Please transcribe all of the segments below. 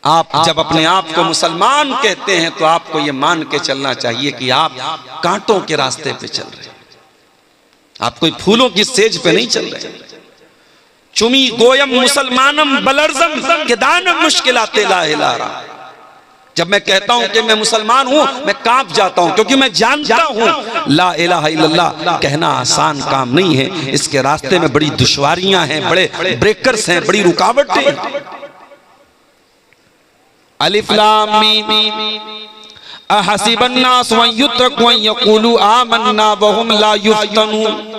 आप जब अपने आप को मुसलमान कहते हैं तो आपको यह मान के चलना चाहिए कि आप कांटों के रास्ते पे चल रहे हैं, आप कोई फूलों की सेज पे नहीं चल रहे। चुमी गोयम मुसलमानम बलरजम के दानम मुश्किलाते ला इलारा। जब मैं कहता हूं कि मैं मुसलमान हूं, मैं कांप जाता हूं, क्योंकि मैं जानता हूं ला इलाहा इल्लल्लाह कहना आसान काम नहीं है। इसके रास्ते में बड़ी दुश्वारियां हैं, बड़े ब्रेकर्स हैं, बड़ी रुकावटें। अलिफ लाम मीम अहसिबन्नास व युत्रकू अन यक़ूलू आमन्ना व हुम ला युफ्तनून।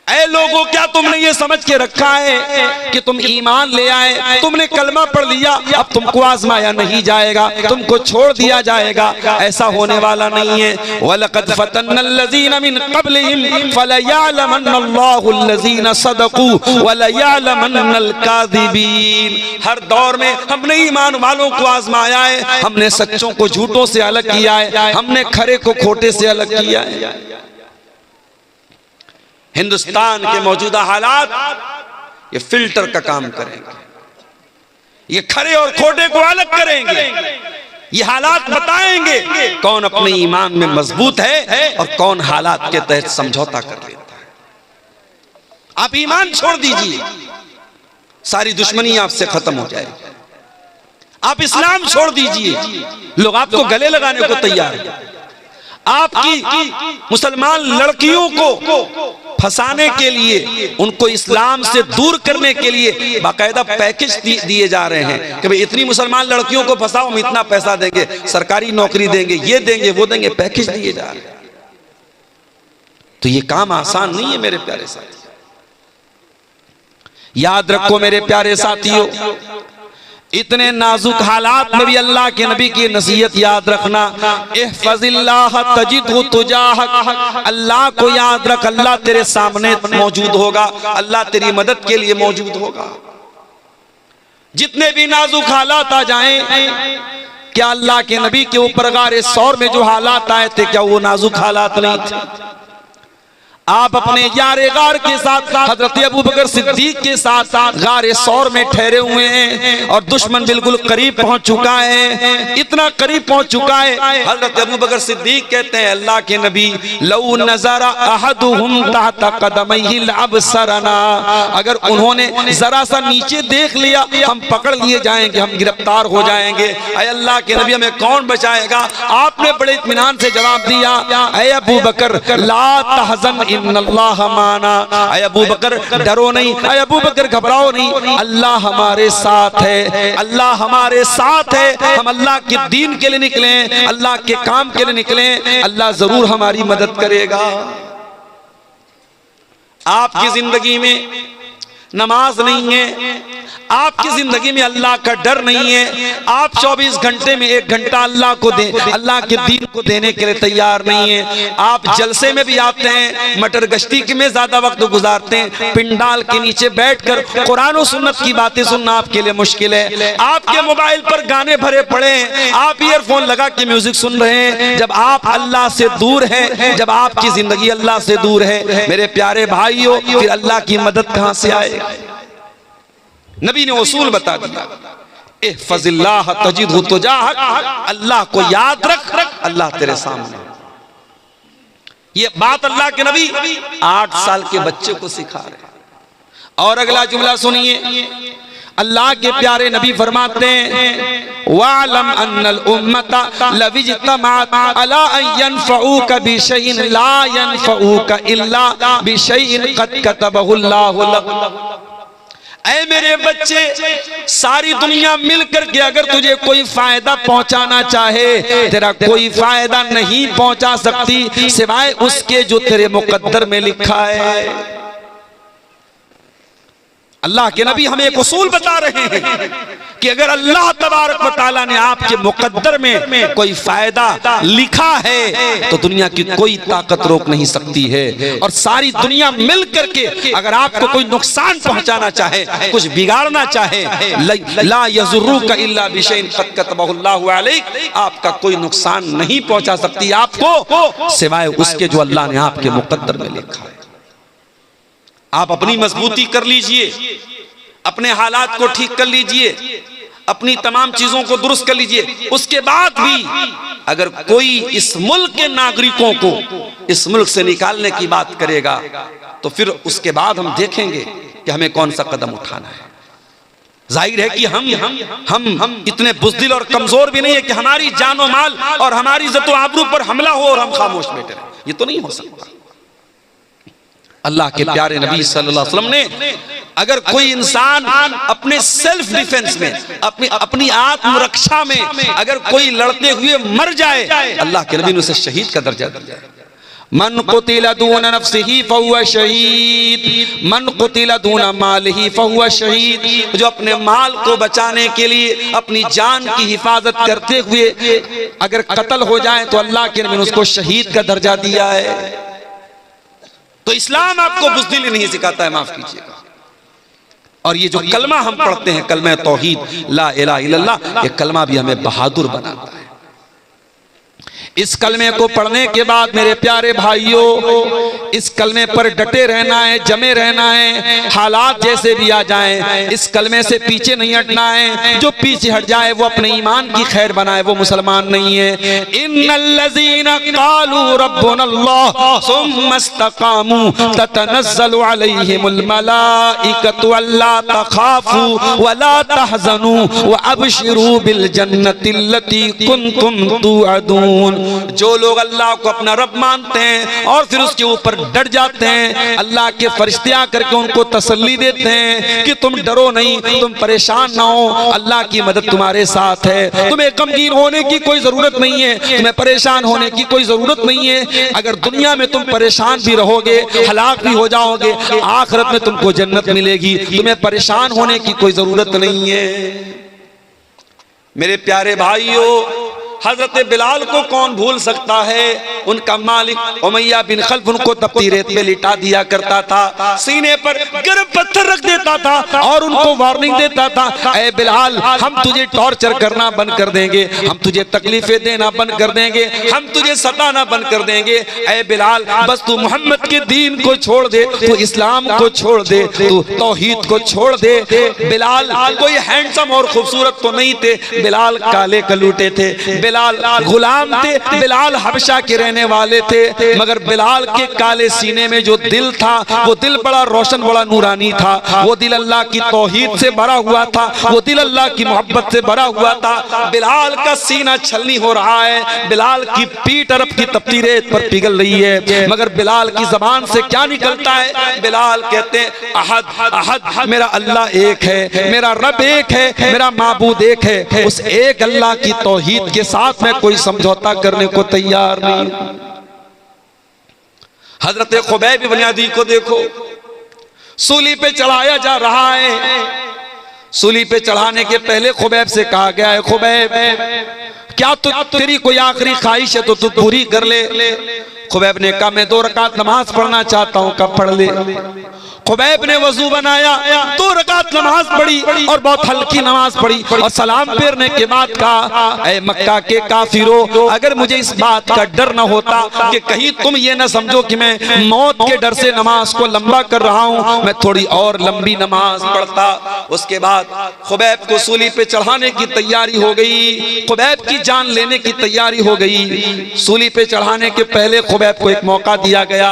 ऐ लोगों, क्या तुमने ये समझ के रखा है कि तुम ईमान ले आए, तुमने कलमा पढ़ लिया, अब तुमको आजमाया नहीं जाएगा, तुमको छोड़ दिया जाएगा? ऐसा होने वाला नहीं है। वलक़द फ़तन्नल्लज़ीना मिन क़ब्लिहिम फ़लयअलमन्नल्लाहुल्लज़ीना सदक़ू वलयअलमन्नल काज़िबीन। हर दौर में हमने ईमान वालों को आजमाया है, हमने सच्चों को झूठों से अलग किया है, हमने खरे को खोटे से अलग किया है। हिंदुस्तान के मौजूदा हालात ये फिल्टर का काम करेंगे, ये खरे और खोटे को अलग करेंगे, ये हालात बताएंगे कौन अपने ईमान में मजबूत है और कौन हालात के तहत समझौता कर लेता है। आप ईमान छोड़ दीजिए, सारी दुश्मनी आपसे खत्म हो जाएगी। आप इस्लाम छोड़ दीजिए, लोग आपको गले लगाने को तैयार है। आपकी मुसलमान लड़कियों को फंसाने के लिए, उनको इस्लाम से दूर करने के लिए बाकायदा पैकेज दिए जा रहे हैं कि भाई इतनी मुसलमान लड़कियों को फंसाओ, हम इतना पैसा देंगे, सरकारी नौकरी देंगे, ये देंगे वो देंगे, पैकेज दिए जा रहे हैं। तो ये काम आसान नहीं है मेरे प्यारे साथी। याद रखो मेरे प्यारे साथियों, इतने नाजुक हालात में भी अल्लाह के नबी की नसीहत याद रखना। इहफ़ज़िल्लाह तजिदहु तुजाहक, अल्लाह को याद रख, अल्लाह तेरे सामने मौजूद होगा, अल्लाह तेरी मदद के लिए मौजूद होगा। जितने भी नाजुक हालात आ जाएं, क्या अल्लाह के नबी के ऊपर गारे सौर में जो हालात आए थे, क्या वो नाजुक हालात नहीं थे? आप अपने यारे गार के साथ हजरत अबू बकर सिद्दीक के साथ गारे सौर में ठहरे हुए हैं और दुश्मन बिल्कुल करीब पहुंच चुका है, इतना करीब पहुंच चुका है। हजरत अबू बकर सिद्दीक कहते हैं अल्लाह के नबी, लौ नज़रा अहदुहुम तहता क़दमैहि लअबसरना, अगर उन्होंने जरा सा नीचे देख लिया हम पकड़ लिए जाएंगे, हम गिरफ्तार हो जाएंगे। ऐ अल्लाह के नबी हमें कौन बचाएगा? आपने बड़े इत्मीनान से जवाब दिया, ऐ अबू बकर ला तहज़न इन्नल्लाह माना, ऐ अबू बकर डरो नहीं, ऐ अबू बकर घबराओ नहीं, अल्लाह हमारे साथ है, अल्लाह हमारे साथ है। हम अल्लाह के दीन के लिए निकले, अल्लाह के काम के लिए निकले, अल्लाह जरूर हमारी मदद करेगा। आपकी जिंदगी में नमाज नहीं है, आपकी जिंदगी में अल्लाह का डर नहीं है, आप 24 घंटे में 1 घंटा अल्लाह को दे, अल्लाह के दीन को देने के लिए तैयार नहीं है। आप जलसे में भी आते हैं, मटर गश्ती में ज्यादा वक्त गुजारते हैं, पिंडाल के नीचे बैठकर कुरान और सुन्नत की बातें सुनना आपके लिए मुश्किल है। आपके मोबाइल पर गाने भरे पड़े हैं, आप ईयरफोन लगा के म्यूजिक सुन रहे हैं। जब आप अल्लाह से दूर हैं, जब आपकी जिंदगी अल्लाह से दूर है, मेरे प्यारे भाइयों, फिर अल्लाह की मदद कहां से आएगी? नबी ने उसूल बता दिया, इहफ़ज़िल्लाह तजिदहु तुजाहक, अल्लाह को याद रख, अल्लाह तेरे सामने। ये बात अल्लाह के नबी 8 साल के बच्चे को सिखा रहे। और अगला जुमला सुनिए, अल्लाह के प्यारे नबी फरमाते हैं, वालम अन्नल उम्मता लविज्तमाअत अला अन यनफऊका बिशैइन ला यनफऊका इल्ला बिशैइन क़द कतबहुल्लाहु लक। ऐ मेरे बच्चे, सारी दुनिया मिलकर के अगर तुझे कोई फायदा पहुंचाना चाहे, तेरा कोई फायदा नहीं पहुंचा सकती सिवाय उसके जो तेरे मुकद्दर में लिखा है। अल्लाह के नबी हमें एक उसूल बता रहे हैं कि अगर अल्लाह तबारक व तआला ने आपके मुकद्दर में कोई फायदा लिखा है तो दुनिया की कोई ताकत रोक नहीं सकती है। और सारी दुनिया मिल करके अगर आपको कोई नुकसान पहुंचाना चाहे, कुछ बिगाड़ना चाहे, ला यज़ुर्रुका इल्ला बिशैइन क़द कतबहुल्लाहु अलैक, आपका कोई नुकसान नहीं पहुंचा सकती आपको सिवाय उसके जो अल्लाह ने आपके मुकद्दर में लिखा है। आप अपनी मजबूती कर लीजिए, अपने हालात को ठीक कर लीजिए, अपनी तमाम चीजों को दुरुस्त कर लीजिए। उसके बाद भी अगर कोई इस मुल्क के नागरिकों को इस मुल्क से निकालने की बात करेगा तो फिर उसके बाद हम देखेंगे कि हमें कौन सा कदम उठाना है। जाहिर है कि हम इतने बुज़दिल और कमजोर भी नहीं है कि हमारी जान और माल और हमारी इज्जत व आबरू पर हमला हो और हम खामोश बैठे रहें, ये तो नहीं हो सकता। अल्लाह के प्यारे नबी सल्लल्लाहु अलैहि वसल्लम ने अगर कोई इंसान अपने सेल्फ डिफेंस में अपनी आत्मरक्षा में अगर कोई लड़ते हुए मर जाए, अल्लाह के नबी ने उसे शहीद का दर्जा दिया। मन कुतिला दून नफ्सिही फहुवा शहीद, मन कुतिला दून मालिही फहुवा शहीद। जो अपने माल को बचाने के लिए अपनी जान की हिफाजत करते हुए अगर कत्ल हो जाए तो अल्लाह के नबी ने उसको शहीद का दर्जा दिया है। तो इस्लाम आपको बुज़दिली नहीं सिखाता है, माफ कीजिएगा। और ये जो कलमा हम पढ़ते हैं, कलमा तौहीद ला इलाहा इल्लल्लाह, ये कलमा भी हमें बहादुर बनाता है। इस कलमे को पढ़ने के बाद मेरे प्यारे भाइयों, इस कलमे पर डटे रहना है, जमे रहना है, हालात जैसे भी आ जाएं, इस कलमे से पीछे नहीं हटना है। जो पीछे हट जाए वो अपने ईमान की खैर बनाए, वो मुसलमान नहीं है। इन्नल्लज़ीना क़ालू रब्बुनल्लाह सुम्मा इस्तक़ामू ततनज़्ज़लु अलैहिमुल मलाइकतु अल्ला तख़ाफू वला तहज़नू व अबशिरू बिल जन्नतिल्लती कुन्तुम तुअदून। जो लोग अल्लाह को अपना रब मानते हैं और फिर उसके ऊपर डट जाते हैं, अल्लाह के फरिश्ते आकर के उनको तसल्ली देते हैं कि तुम डरो नहीं, तुम परेशान ना हो, अल्लाह की मदद तुम्हारे साथ है। तुम्हें गमगीन होने की कोई जरूरत नहीं है, तुम्हें परेशान होने की कोई जरूरत नहीं है। अगर दुनिया में तुम परेशान भी रहोगे, हलाक भी हो जाओगे, आखिरत में तुमको जन्नत मिलेगी। तुम्हें परेशान होने की कोई जरूरत नहीं है। मेरे प्यारे भाइयों, हजरत बिलाल को कौन भूल सकता है? उनका मालिक उमैया बिन खल्फ उनको तपती रेत में लिटा दिया करता था, सीने पर गर्म पत्थर रख देता था और उनको वार्निंग देता था, ऐ बिलाल हम तुझे टॉर्चर करना बंद कर देंगे, हम तुझे तकलीफें देना बंद कर देंगे, हम तुझे सताना बंद कर देंगे। ऐ बिलाल बस तू मोहम्मद के दीन को छोड़ दे, तू इस्लाम को छोड़ दे, तू तौहीद को छोड़ दे। बिलाल कोई हैंडसम और खूबसूरत तो नहीं थे, बिलाल काले कलूटे थे, बिलाल गुलाम थे, बिलाल हबशा के रहने वाले थे, मगर बिलाल के काले सीने में जो दिल था वो दिल बड़ा रोशन, बड़ा नूरानी था। वो दिल अल्लाह की तौहीद से भरा हुआ था, वो दिल अल्लाह की मोहब्बत से भरा हुआ था। बिलाल का सीना छलनी हो रहा है, बिलाल की पीठ अरब की तपती रेत पर पिघल रही है, मगर बिलाल की जबान से क्या निकलता है? बिलाल कहते हैं अहद अहद, मेरा अल्लाह एक है, मेरा रब एक है, मेरा माबूद एक है। उस एक अल्लाह की तौहीद के साथ मैं कोई समझौता करने को तैयार नहीं। हजरत खुबैब इब्न अदी को देखो, सूली पे चढ़ाया जा रहा है। सूली पे चढ़ाने के पहले खुबैब से कहा गया है, खुबैब क्या तेरी कोई आखिरी ख्वाहिश है तो तू पूरी कर ले। खुबैब ने कहा मैं 2 रकात नमाज पढ़ना चाहता हूँ। कब पढ़ ले? खुबैब ने वजू बनाया, 2 रकात नमाज पढ़ी और बहुत हल्की नमाज पढ़ी और सलाम फेरने के बाद कहा, ऐ मक्का के काफिरों, अगर मुझे इस बात का डर न होता कि कहीं तुम ये न समझो कि मैं मौत के डर से नमाज को लंबा कर रहा हूँ, मैं थोड़ी और लंबी नमाज पढ़ता। उसके बाद खुबैब को सूली पे चढ़ाने की तैयारी हो गई, खुबैब की जान लेने की तैयारी हो गई। सूली पे चढ़ाने के पहले खुबैब को एक मौका दिया गया,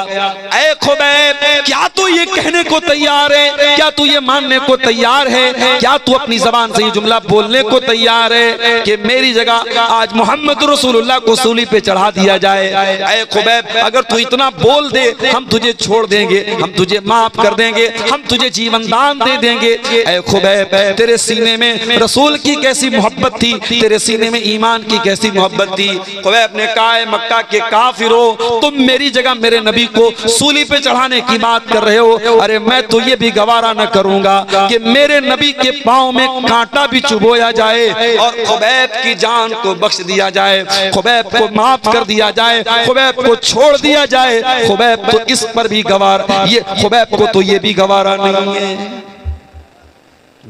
ऐ खुबैब क्या तू ये कहने को तैयार है, क्या तू ये मानने को तैयार है, क्या तू अपनी जबान से ये जुमला बोलने को तैयार है कि मेरी जगह आज मोहम्मद रसूलुल्लाह को सूली पे चढ़ा दिया जाए? ऐ खुबैब अगर तू इतना बोल दे हम तुझे छोड़ देंगे, हम तुझे माफ कर देंगे, हम तुझे जीवन दान दे देंगे। ऐ खुबैब तेरे सीने में रसूल की कैसी मोहब्बत थी, तेरे सीने में ईमान की कैसी मोहब्बत थी। खुबैब ने कहा, मक्का के काफिरों, तुम मेरी जगह मेरे नबी को सूली पे चढ़ाने की बात कर रहे हो, अरे मैं तो ये भी गवारा न करूंगा कि मेरे नबी के पांव में कांटा भी चुभोया जाए और खुबैब की जान को बख्श दिया जाए, खुबैब को माफ कर दिया जाए, खुबैब को छोड़ दिया जाए। खुबैब तो इस पर भी गवारा, ये खुबैब को तो ये भी गवारा नहीं है।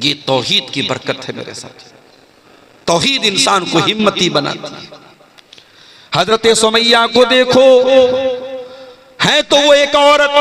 ये तौहीद की बरकत है मेरे साथ। तौहीद इंसान को हिम्मती बनाती है। हजरत सुमैया को देखो, है तो वो एक औरत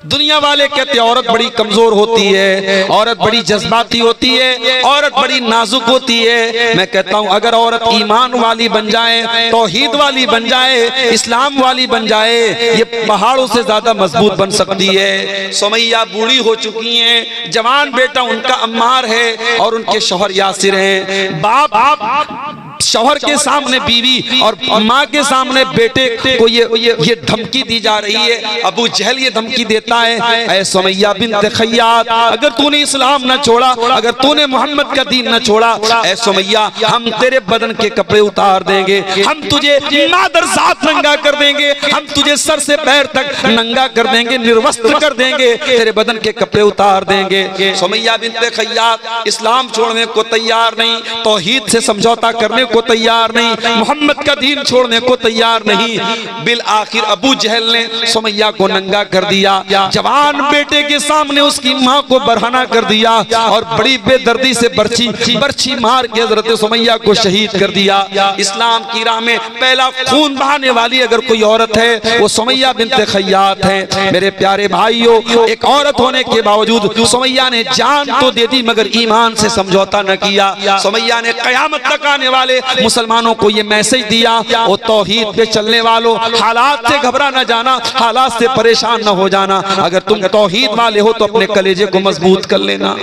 दुनिया वाले कहते औरत बड़ी कमजोर होती है, औरत बड़ी जज्बाती होती है, औरत बड़ी नाजुक होती है। मैं कहता हूं अगर औरत ईमान वाली बन जाए, तौहीद वाली बन जाए, इस्लाम वाली बन जाए, ये पहाड़ों से ज्यादा मजबूत बन सकती है। सुमैया बूढ़ी हो चुकी हैं, जवान बेटा उनका अम्मार है और उनके शौहर यासिर हैं। बाप शौहर के सामने बीवी और माँ के सामने बेटे को ये धमकी दी जा रही है। अबू जहल ये धमकी देता है, ऐ सुमैया बिन्त खय्यात, अगर तूने इस्लाम न छोड़ा, अगर तूने मोहम्मद का दीन न छोड़ा, ऐ सुमैया हम तेरे बदन के कपड़े उतार देंगे, हम तुझे मादरजात नंगा कर देंगे, हम तुझे सर से पैर तक नंगा कर देंगे, निर्वस्त्र कर देंगे, तेरे बदन के कपड़े उतार देंगे। सुमैया बिन्त खय्यात इस्लाम छोड़ने को तैयार नहीं, तौहीद से समझौता करने को तैयार नहीं, मोहम्मद का दीन छोड़ने को तैयार नहीं। बिल आखिर अबू जहल ने सुमैया को नंगा कर दिया, जवान बेटे के सामने उसकी माँ को बरहना कर दिया और बड़ी बेदर्दी से बर्छी मार के हजरत सुमैया को शहीद कर दिया। इस्लाम की राह में पहला खून बहाने वाली अगर कोई औरत है वो सुमैया बिन्त खय्यात है। मेरे प्यारे भाइयों, एक औरत होने के बावजूद सुमैया ने जान तो दे दी मगर ईमान से समझौता न किया। सुमैया ने कयामत तक आने वाले मुसलमानों को ये मैसेज दिया, वो तौहीद पे चलने वालों, हालात से घबरा न जाना, हालात से परेशान न हो जाना। अगर तुम तौहीद वाले हो तो अपने कलेजे को मजबूत कर लेना।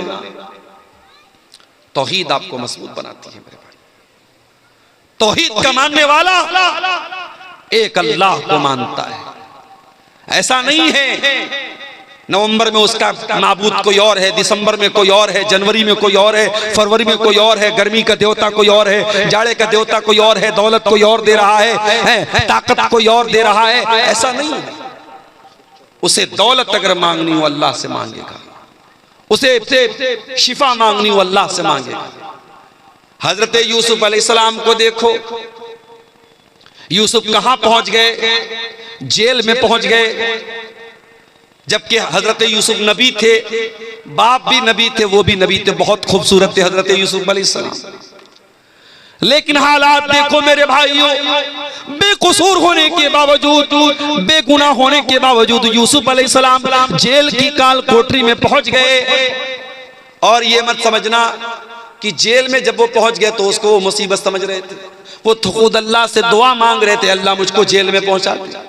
तौहीद आपको मजबूत बनाती है मेरे भाई। तौहीद का मानने वाला एक अल्लाह को मानता है। ऐसा नहीं है नवंबर में उसका माबूद कोई और है, दिसंबर में कोई और है, जनवरी में कोई और है, फरवरी में कोई और है, गर्मी का देवता कोई और है, जाड़े का देवता कोई और है, दौलत कोई और दे रहा है, ताकत कोई और दे रहा है। ऐसा नहीं है। उसे दौलत अगर मांगनी हो अल्लाह से मांगेगा, उसे शिफा मांगनी हो अल्लाह से मांगेगा। हजरत यूसुफ अलैहिस्सलाम को देखो, यूसुफ कहां पहुंच गए? जेल में पहुंच गए। जबकि हजरत यूसुफ नबी थे, बाप भी नबी थे, वो भी नबी थे, बहुत खूबसूरत थे हजरत यूसुफ अलैहिस्सलाम। लेकिन हालात देखो मेरे भाइयों, बेकसूर होने के बावजूद, बेगुनाह होने के बावजूद यूसुफ अलैहिस्सलाम जेल की काल कोठरी में पहुंच गए। और ये मत समझना कि जेल में जब वो पहुंच गए तो उसको वो मुसीबत समझ रहे थे। वो खुद अल्लाह से दुआ मांग रहे थे, अल्लाह मुझको जेल में पहुंचा दे।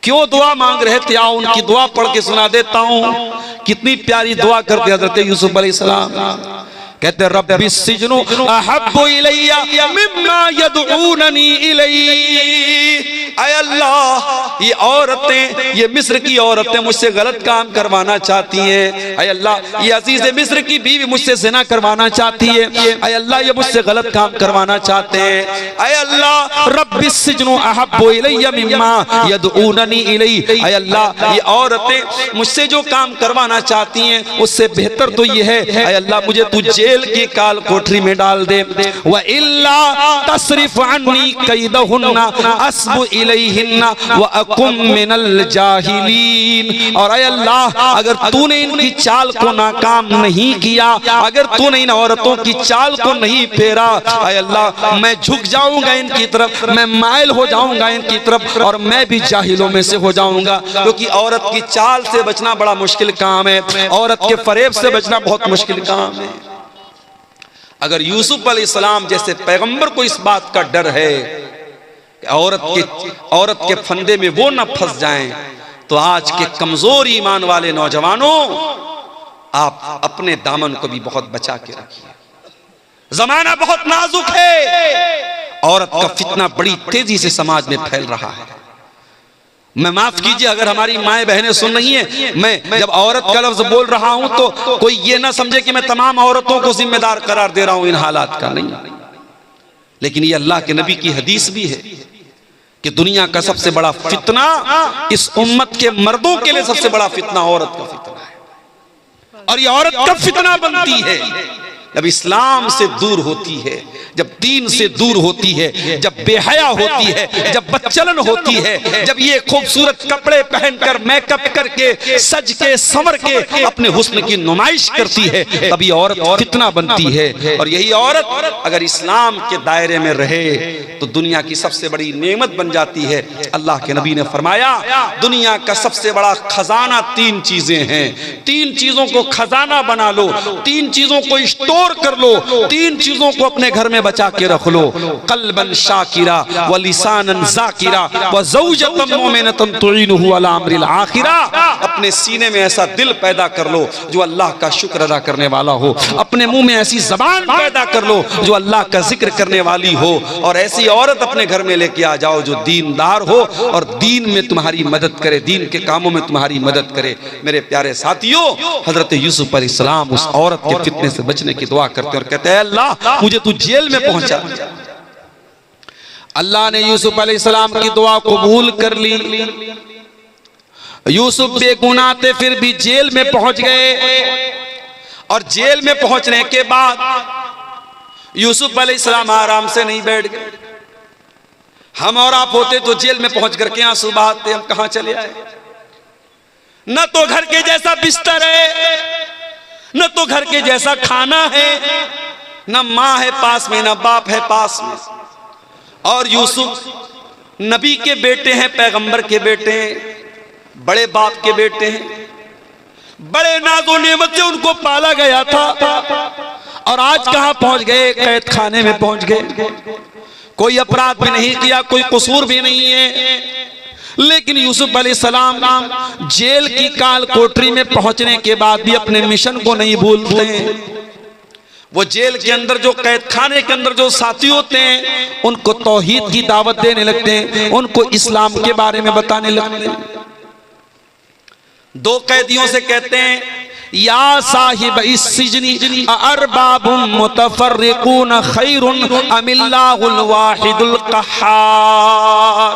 क्यों दुआ मांग रहे थे? आओ उनकी दुआ पढ़ के सुना देता हूं। कितनी प्यारी दुआ करते हजरत यूसुफ अलैहिस्सलाम। कहते रब्बी सिजनु अहब्बु इलैया मिम्मा यदऊननी इलैहि। ऐ अल्लाह, ये औरतें, ये मिस्र की औरतें मुझसे गलत काम करवाना चाहती हैं। ऐ अल्लाह, ये अजीज मिस्र की बीवी मुझसे ज़िना करवाना चाहती है। ऐ अल्लाह, ये मुझसे गलत काम करवाना चाहते हैं। ऐ अल्लाह, रब्बी सिजनु अहब्बु इलैया मिम्मा यदऊननी इलैहि। ऐ अल्लाह, ये औरतें मुझसे जो काम करवाना चाहती हैं उससे बेहतर तो ये है, ऐ अल्लाह मुझे तू जेल की काल कोठरी में डाल दे। व इल्ला तसरिफ अन्नी कैदहुन्ना अस्बु इलैहिन्ना व अकुम मिनल जाहिलीन। और ऐ अल्लाह, अगर तूने इनकी चाल को नाकाम नहीं किया, अगर तूने इन औरतों की चाल को नहीं फेरा, ऐ अल्लाह मैं झुक जाऊंगा इनकी तरफ, मैं माइल हो जाऊंगा इनकी तरफ और मैं भी जाहिलों में से हो जाऊंगा। क्योंकि औरत की चाल से बचना बड़ा मुश्किल काम है, औरत के फरेब से बचना बहुत मुश्किल काम है। अगर यूसुफ अलैहिस्सलाम जैसे पैगंबर को इस बात का डर है कि औरत के फंदे में वो न फंस जाएं, तो आज के कमजोर ईमान वाले नौजवानों, आप अपने दामन को भी बहुत बचा के रखिए। जमाना बहुत नाजुक है, औरत का फितना बड़ी तेजी से समाज में फैल रहा है। मैं माफ कीजिए अगर हमारी माएँ बहनें सुन रही हैं, मैं जब औरत का लफ्ज बोल रहा हूं तो कोई ये ना समझे कि मैं तमाम औरतों को जिम्मेदार करार दे रहा हूं इन हालात का, नहीं। लेकिन ये अल्लाह के नबी की हदीस भी है कि दुनिया का सबसे बड़ा फितना, इस उम्मत के मर्दों के लिए सबसे बड़ा फितना औरत का फितना है। और ये औरत कब फितना बनती है? जब इस्लाम से दूर होती है, जब दीन से दूर होती है, जब बेहया होती है, जब बदचलन होती है, जब ये खूबसूरत कपड़े पहनकर मेकअप करके सज के संवर के अपने हुस्न की नुमाइश करती है, तभी औरत फितना बनती है। और यही औरत अगर इस्लाम के दायरे में रहे तो दुनिया की सबसे बड़ी नेमत बन जाती है। अल्लाह के नबी ने फरमाया दुनिया का सबसे बड़ा खजाना 3 चीजें हैं, 3 चीजों को खजाना बना लो, 3 चीजों को स्टोर कर लो, 3 चीजों को अपने घर में बचा के रख लो। कल्बन शाकिरा व लिसानन जाकिरा व ज़ौजतन मुमिनतन तुईनुहु अला अम्रिल आखिरा। अपने सीने में ऐसा दिल पैदा कर लो जो अल्लाह का शुक्र अदा करने वाला हो, अपने मुंह में ऐसी ज़बान पैदा कर लो जो अल्लाह का जिक्र करने वाली हो, और ऐसी औरत अपने घर में लेके आ जाओ जो दीनदार हो और दीन में तुम्हारी मदद करे, दीन के कामों में तुम्हारी मदद करे। मेरे प्यारे साथियों, हजरत यूसुफ अलैहिस्सलाम उस औरत के फितने से बचने की दुआ करते और कहते हैं अल्लाह मुझे तू जेल में पहुंचा। अल्लाह ने यूसुफ अलैहिस्सलाम की दुआ कबूल कर ली। यूसुफ बेगुनाह थे फिर भी जेल में पहुंच गए, और जेल में पहुंचने के बाद यूसुफ अलैहिस्सलाम आराम से नहीं बैठ गए। हम और आप होते तो जेल में पहुंच करके आंसू बहाते, हम कहां चले आए। न तो घर के जैसा बिस्तर है, न तो घर के जैसा खाना है, न माँ है पास में, न बाप है पास में। और यूसुफ नबी के बेटे हैं, पैगंबर के बेटे हैं, बड़े बाप के बेटे हैं, बड़े नाज़ो नेमत से उनको पाला गया था, और आज कहां पहुंच गए, कैद खाने में पहुंच गए। कोई अपराध भी नहीं किया, कोई कसूर भी नहीं है, लेकिन यूसुफ अलैहिस्सलाम जेल की काल कोठरी में पहुंचने के बाद भी अपने मिशन को नहीं भूलते। वो जेल के अंदर जो कैद खाने के अंदर जो साथी होते हैं उनको तौहीद की दावत देने लगते हैं, उनको इस्लाम के बारे में बताने लगते हैं। 2 कैदियों से कहते हैं या साहिब इस सिजनी अरबाबुम मुतफर्रिकून खैरुन अमिल्लाहुल वाहिदुल कहार।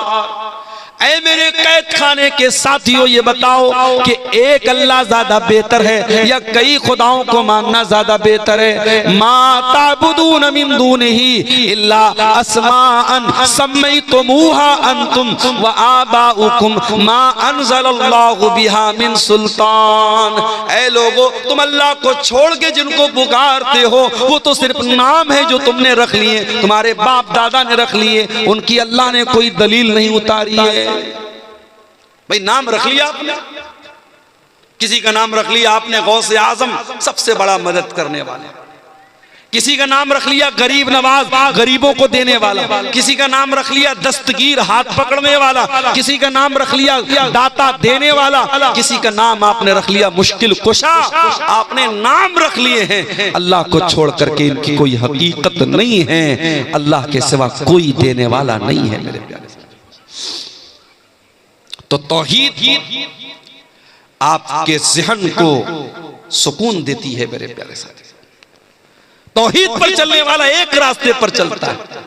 ऐ मेरे कैद खाने के साथियों, ये बताओ कि एक अल्लाह ज्यादा बेहतर है या कई खुदाओं को मानना ज्यादा बेहतर है। मा ताबुदून मिन दूनिही इल्ला अस्माअन सम्मैतुमूहा अंतुम व आबाउकुम मा अंज़लल्लाहु बिहा मिन सुल्तान। ऐ लोगो, तुम अल्लाह को छोड़ के जिनको पुकारते हो वो तो सिर्फ नाम है जो तुमने रख लिए, तुम्हारे बाप दादा ने रख लिए, उनकी अल्लाह ने कोई दलील नहीं उतारी है। भाई नाम रख लिया आपने, किसी का नाम रख लिया आपने गौसे आजम, सबसे बड़ा मदद करने वाले, किसी का नाम रख लिया गरीब नवाज, गरीबों को देने वाला, किसी का नाम रख लिया दस्तगीर, हाथ पकड़ने वाला, किसी का नाम रख लिया दाता देने वाला, किसी का नाम आपने रख लिया मुश्किल कुशा। आपने नाम रख लिए हैं, अल्लाह को छोड़ करके इनकी कोई हकीकत नहीं है, अल्लाह के सिवा कोई देने वाला नहीं है। मेरे प्यारे तो तौहीद आपके ज़हन को सुकून देती है। मेरे प्यारे साथी, तौहीद पर चलने वाला एक रास्ते पर चलता है।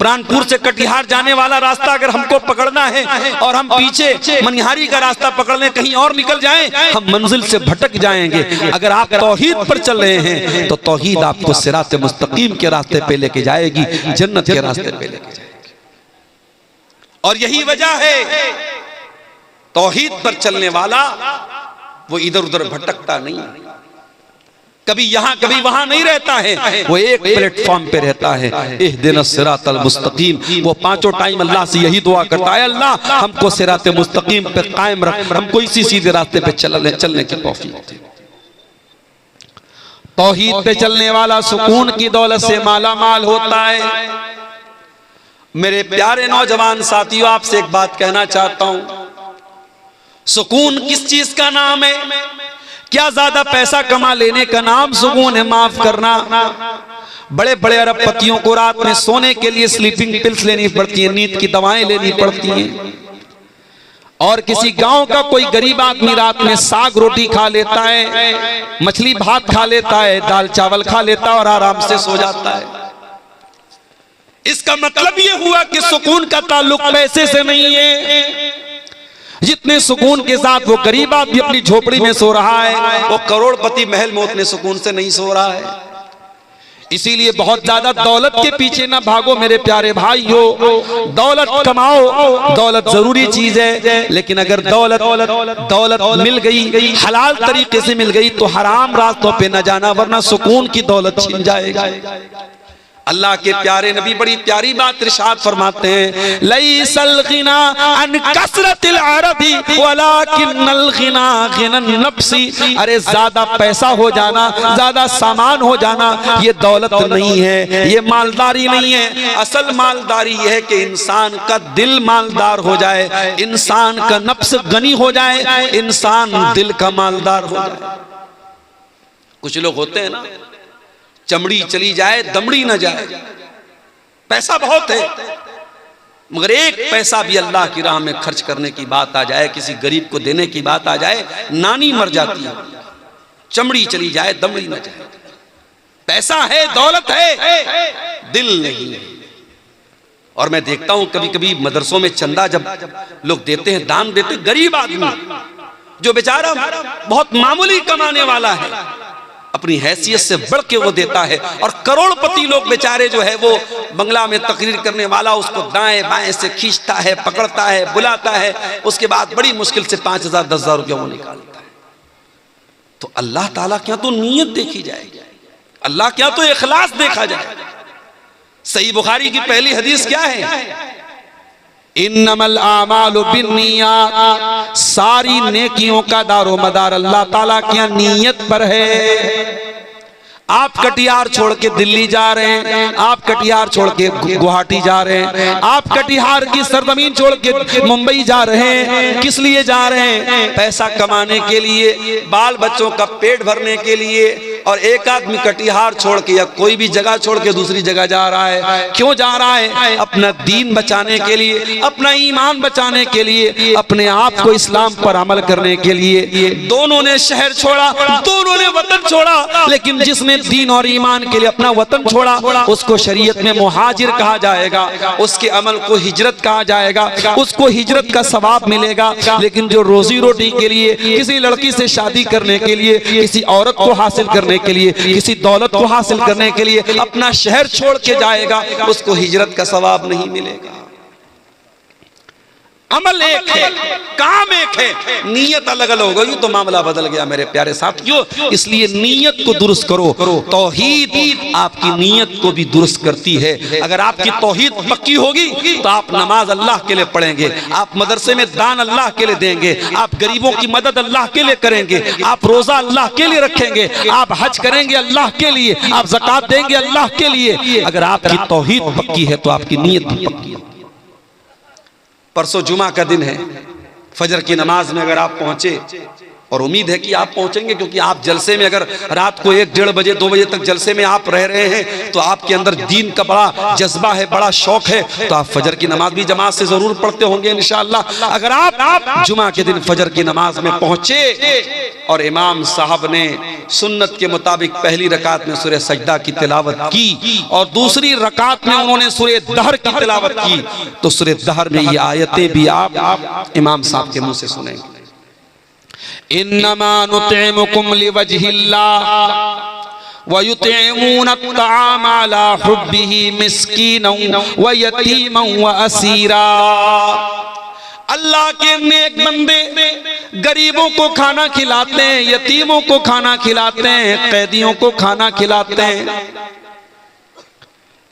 प्राणपुर से कटिहार जाने वाला रास्ता अगर हमको पकड़ना है और हम पीछे मनिहारी का रास्ता पकड़ लें, कहीं और निकल जाएं, हम मंजिल से भटक जाएंगे। अगर आप तौहीद पर चल रहे हैं तो तौहीद आपको सिरात मुस्तकीम के रास्ते पे लेके जाएगी, जन्नत के रास्ते पे लेके जाएगी। और यही वजह है तौहीद पर चलने वाला वो इधर उधर भटकता नहीं, कभी यहां कभी वहां नहीं रहता है, वो एक प्लेटफॉर्म पे रहता है। इहदिनस सिरातल मुस्तकीम, वो 5 टाइम अल्लाह से यही दुआ करता है, अल्लाह हमको सिरात मुस्तकीम पे कायम रख, हमको इसी सीधे रास्ते पे चलने की तौफीक दे। तौहीद पे चलने वाला सुकून की दौलत से माला माल होता है। मेरे प्यारे नौजवान साथियों, आपसे एक बात कहना चाहता हूं, सुकून किस चीज का नाम है? क्या ज्यादा पैसा कमा लेने का नाम सुकून है? माफ करना, बड़े बड़े अरबपतियों को रात में सोने के लिए स्लीपिंग पिल्स लेनी पड़ती है, नींद की दवाएं लेनी पड़ती हैं। और किसी गांव का कोई गरीब आदमी रात में साग रोटी खा लेता है, मछली भात खा लेता है, दाल चावल खा लेता है और आराम से सो जाता है। इसका मतलब यह हुआ कि सुकून का ताल्लुक पैसे से नहीं है। जितने सुकून के साथ वो गरीब आदमी अपनी झोपड़ी में सो रहा है, वो करोड़पति महल में उतने सुकून से नहीं सो रहा है। इसीलिए बहुत ज्यादा दौलत के पीछे ना भागो मेरे प्यारे भाइयों। दौलत कमाओ, दौलत जरूरी चीज है, लेकिन अगर दौलत मिल गई, हलाल तरीके से मिल गई, तो हराम रास्तों पे न जाना, वरना सुकून की दौलत छिन जाएगी। अल्लाह के प्यारे नबी बड़ी प्यारी बात इरशाद फरमाते हैं, लैसल गिना अन कसरतिल अरबी वलाकिन्नल गिना गिनन नफ्सी। अरे ज्यादा पैसा हो जाना, ज्यादा सामान हो जाना, ये दौलत नहीं है, ये मालदारी नहीं है। असल मालदारी यह है कि इंसान का दिल मालदार हो जाए, इंसान का नफ्स गनी हो जाए, इंसान दिल का मालदार हो जाए। कुछ लोग होते हैं ना, चमड़ी चली जाए दमड़ी न जाए, पैसा बहुत है, मगर एक पैसा भी अल्लाह की राह में खर्च करने की बात आ जाए, किसी गरीब को देने की बात आ जाए, नानी मर जाती है। चमड़ी चली जाए दमड़ी न जाए। पैसा है, दौलत है, दिल नहीं है। और मैं देखता हूं कभी कभी मदरसों में चंदा जब लोग देते हैं, दान देते, गरीब आदमी जो बेचारा बहुत मामूली कमाने वाला है, अपनी हैसियत से बढ़ के वो देता है। और करोड़पति लोग बेचारे जो है वो बंगला में तकरीर करने वाला उसको दाएं बाएं से खींचता है, पकड़ता है, बुलाता है, उसके बाद बड़ी मुश्किल से 5,000 10,000 रुपया वो निकालता है। तो अल्लाह ताला क्या तो नीयत देखी जाएगी, अल्लाह क्या तो इखलास देखा जाए। सही बुखारी की पहली हदीस क्या है, इन्नमल आमालु बिन्नियात, सारी नेकियों का दारो मदार अल्लाह ताला की नीयत पर है। आप कटिहार छोड़ के दिल्ली जा रहे हैं, आप कटिहार छोड़ के गुवाहाटी जा रहे हैं, आप कटिहार की सरजमीन छोड़ के मुंबई जा रहे हैं, किस लिए जा रहे हैं? पैसा कमाने के लिए, बाल बच्चों का पेट भरने के लिए। और एक आदमी कटिहार छोड़ के या कोई भी जगह छोड़ के दूसरी जगह जा रहा है, क्यों जा रहा है? अपना दीन बचाने के लिए, अपना ईमान बचाने के लिए, अपने आप को इस्लाम पर अमल करने के लिए। दोनों ने शहर छोड़ा, दोनों ने वतन छोड़ा, लेकिन जिसने दीन और ईमान के लिए अपना वतन छोड़ा उसको शरीयत में मुहाजिर कहा जाएगा, उसके अमल को हिजरत कहा जाएगा, उसको हिजरत का सवाब मिलेगा। लेकिन जो रोजी रोटी के लिए, किसी लड़की से शादी करने के लिए, किसी औरत को हासिल करने के लिए, किसी दौलत को हासिल करने के लिए अपना शहर छोड़ के जाएगा, उसको हिजरत का सवाब नहीं मिलेगा। अमल एक है, काम एक है, नीयत अलग अलग हो गई तो मामला बदल गया मेरे प्यारे साथियों। इसलिए नीयत को दुरुस्त करो। तौहीद आपकी नीयत को भी दुरुस्त करती है। अगर आपकी तौहीद पक्की होगी तो आप नमाज अल्लाह के लिए पढ़ेंगे, आप मदरसे में दान अल्लाह के लिए देंगे, आप गरीबों की मदद अल्लाह के लिए करेंगे, आप रोजा अल्लाह के लिए रखेंगे, आप हज करेंगे अल्लाह के लिए, आप ज़कात देंगे अल्लाह के लिए। अगर आपकी तौहीद पक्की है तो आपकी नीयत भी पक्की है। परसों जुमा का दिन है, फजर की नमाज में अगर आप पहुंचे, और उम्मीद है कि आप पहुंचेंगे, क्योंकि आप जलसे में अगर रात को 1 डेढ़ बजे 2 बजे तक जलसे में आप रह रहे हैं तो आपके अंदर दीन का बड़ा जज्बा है, बड़ा शौक है, तो आप फजर की नमाज भी जमात से जरूर पढ़ते होंगे इंशाअल्लाह। अगर आप जुमा के दिन फजर की नमाज में पहुंचे और इमाम साहब ने सुन्नत के मुताबिक पहली रकात में सूरह सजदा की तिलावत की और दूसरी रकात में उन्होंने सूरह दहर की तिलावत की, तो सूरह दहर में ये आयतें भी आप इमाम साहब के मुंह से सुनेंगे। इन्नमा नुतिमुकुम लिवजहिल्लाह व युतिमूना अत्ताम अला हुब्बिही मिस्कीनन व यतीमन व असीरा। अल्लाह के नेक बंदे गरीबों को खाना खिलाते हैं, यतीमों को खाना खिलाते हैं, कैदियों को खाना खिलाते हैं।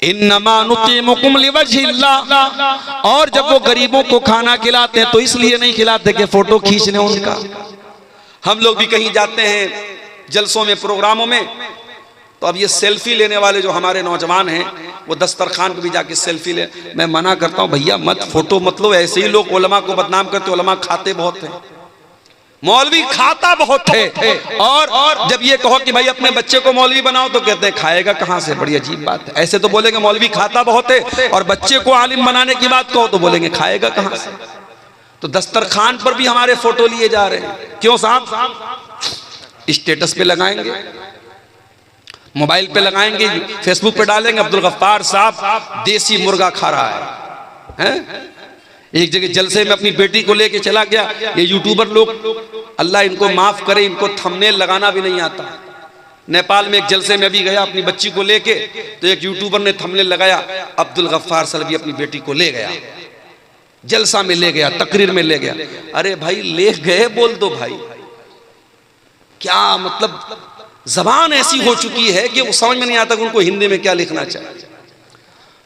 इन्नमा नुतिमुकुम लिवजहिल्लाह। और जब वो गरीबों को खाना खिलाते हैं तो इसलिए नहीं खिलाते कि फोटो खींच लें उनका। हम लोग भी कहीं जाते हैं जलसों में, प्रोग्रामों में, तो अब ये सेल्फी लेने वाले जो हमारे नौजवान हैं वो दस्तरखान पे भी जाके सेल्फी ले। मैं मना करता हूँ, भैया मत फोटो मत लो। ऐसे ही लोग उलमा को बदनाम करते, उलमा खाते बहुत हैं, मौलवी खाता बहुत है। और जब ये कहो कि भाई अपने बच्चे को मौलवी बनाओ तो कहते हैं खाएगा कहाँ से। बड़ी अजीब बात है। ऐसे तो बोलेंगे मौलवी खाता बहुत है, और बच्चे को आलिम बनाने की बात कहो तो बोलेंगे खाएगा कहाँ से। तो दस्तरखान पर भी हमारे फोटो लिए जा रहे हैं। क्यों साहब? स्टेटस पे लगाएंगे, मोबाइल पे लगाएंगे, फेसबुक पे डालेंगे, अब्दुल गफ्फार साहब देसी मुर्गा खा रहा है। एक जगह जलसे में अपनी बेटी को लेके चला गया। ये यूट्यूबर लोग, अल्लाह इनको माफ करे, इनको थंबनेल लगाना भी नहीं आता। नेपाल में एक जलसे में भी गया अपनी बच्ची को लेके, तो एक यूट्यूबर ने थंबनेल लगाया, अब्दुल गफ्फार सलवी अपनी बेटी को ले गया, जलसा में ले गया, तकरीर में ले गया। अरे भाई ले गए बोल दो भाई, क्या मतलब जबान ऐसी हो चुकी है कि वो समझ में नहीं आता कि उनको हिंदी में क्या लिखना चाहिए।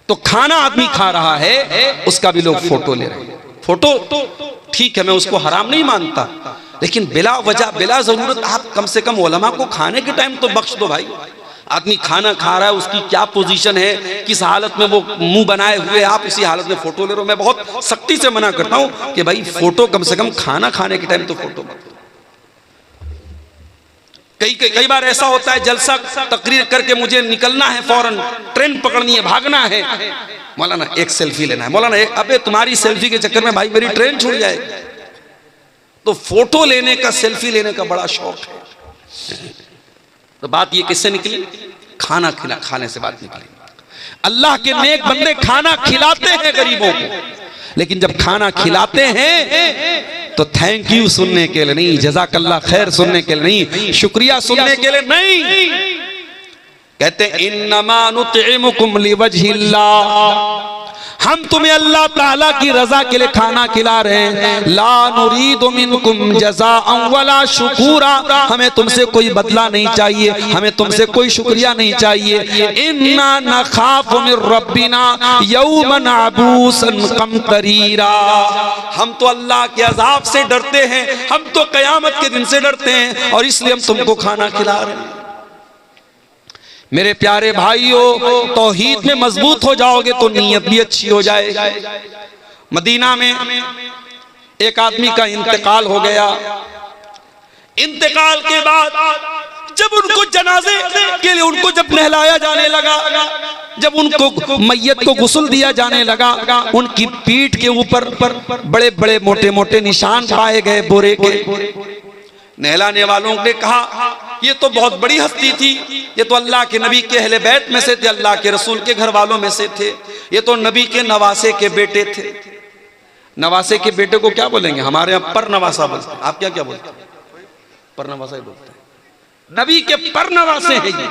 तो खाना आदमी खा रहा है, उसका भी लोग फोटो ले रहे हैं। फोटो ठीक है, मैं उसको हराम नहीं मानता, लेकिन बिला वजह बिला जरूरत आप कम से कम उलमा को खाने के टाइम तो बख्श दो भाई। आदमी खाना खा रहा है, उसकी क्या पोजीशन है, किस हालत में वो मुंह बनाए हुए, आप इसी हालत में फोटो ले रहे हो। मैं बहुत सख्ती से मना करता हूं कि भाई फोटो कम से कम खाना खाने के टाइम तो फोटो मत। कई बार ऐसा होता है, जलसा तकरीर करके मुझे निकलना है, फौरन ट्रेन पकड़नी है, भागना है, मौलाना एक सेल्फी लेना है, मौलाना एक, अबे तुम्हारी सेल्फी के चक्कर में भाई मेरी ट्रेन छूट जाएगी। तो फोटो लेने का, सेल्फी लेने का बड़ा शौक है। तो बात ये किससे निकली? खाना खाने से बात निकली। अल्लाह के नेक बंदे खाना खिलाते हैं गरीबों को, लेकिन जब खाना खिलाते हैं तो थैंक यू सुनने के लिए नहीं, जज़ाकल्लाह खैर सुनने के लिए नहीं, शुक्रिया सुनने के लिए नहीं। कहते इन्नमा नुतइमुकुम लिवजहिल्लाह, हम तुम्हें अल्लाह ताला की रजा के लिए खाना खिला रहे हैं। ला नुरीदु मिनकुम जज़ाअन वला शुकूरा, हमें तुमसे कोई बदला नहीं चाहिए, हमें तुमसे कोई शुक्रिया नहीं चाहिए। इन्ना नखाफु मिन रब्बिना यौमन अबूसन कमतरीरा, हम तो अल्लाह के अजाब से डरते हैं, हम तो कयामत के दिन से डरते हैं, और इसलिए हम तुमको खाना खिला रहे हैं। मेरे प्यारे भाइयों, तौहीद में मजबूत हो जाओगे तो नीयत भी अच्छी हो जाएगी। मदीना में एक आदमी का इंतकाल हो गया। इंतकाल के बाद जब उनको जनाजे के लिए उनको जब नहलाया जाने लगा, जब उनको मैयत को गुस्ल दिया जाने लगा, उनकी पीठ के ऊपर बड़े बड़े मोटे मोटे निशान पाए गए बोरे के। नहलाने वालों ने कहा ये तो बहुत बड़ी हस्ती थी, ये तो अल्लाह के नबी के अहले बैत में से थे, अल्लाह के रसूल के घर वालों में से थे, ये तो नबी के नवासे के बेटे थे। नवासे के बेटे को क्या बोलेंगे? हमारे यहाँ पर नवासा बोलते हैं, आप क्या क्या बोलते हैं? पर नवासा ही बोलते हैं। नबी के पर नवासे हैं, ये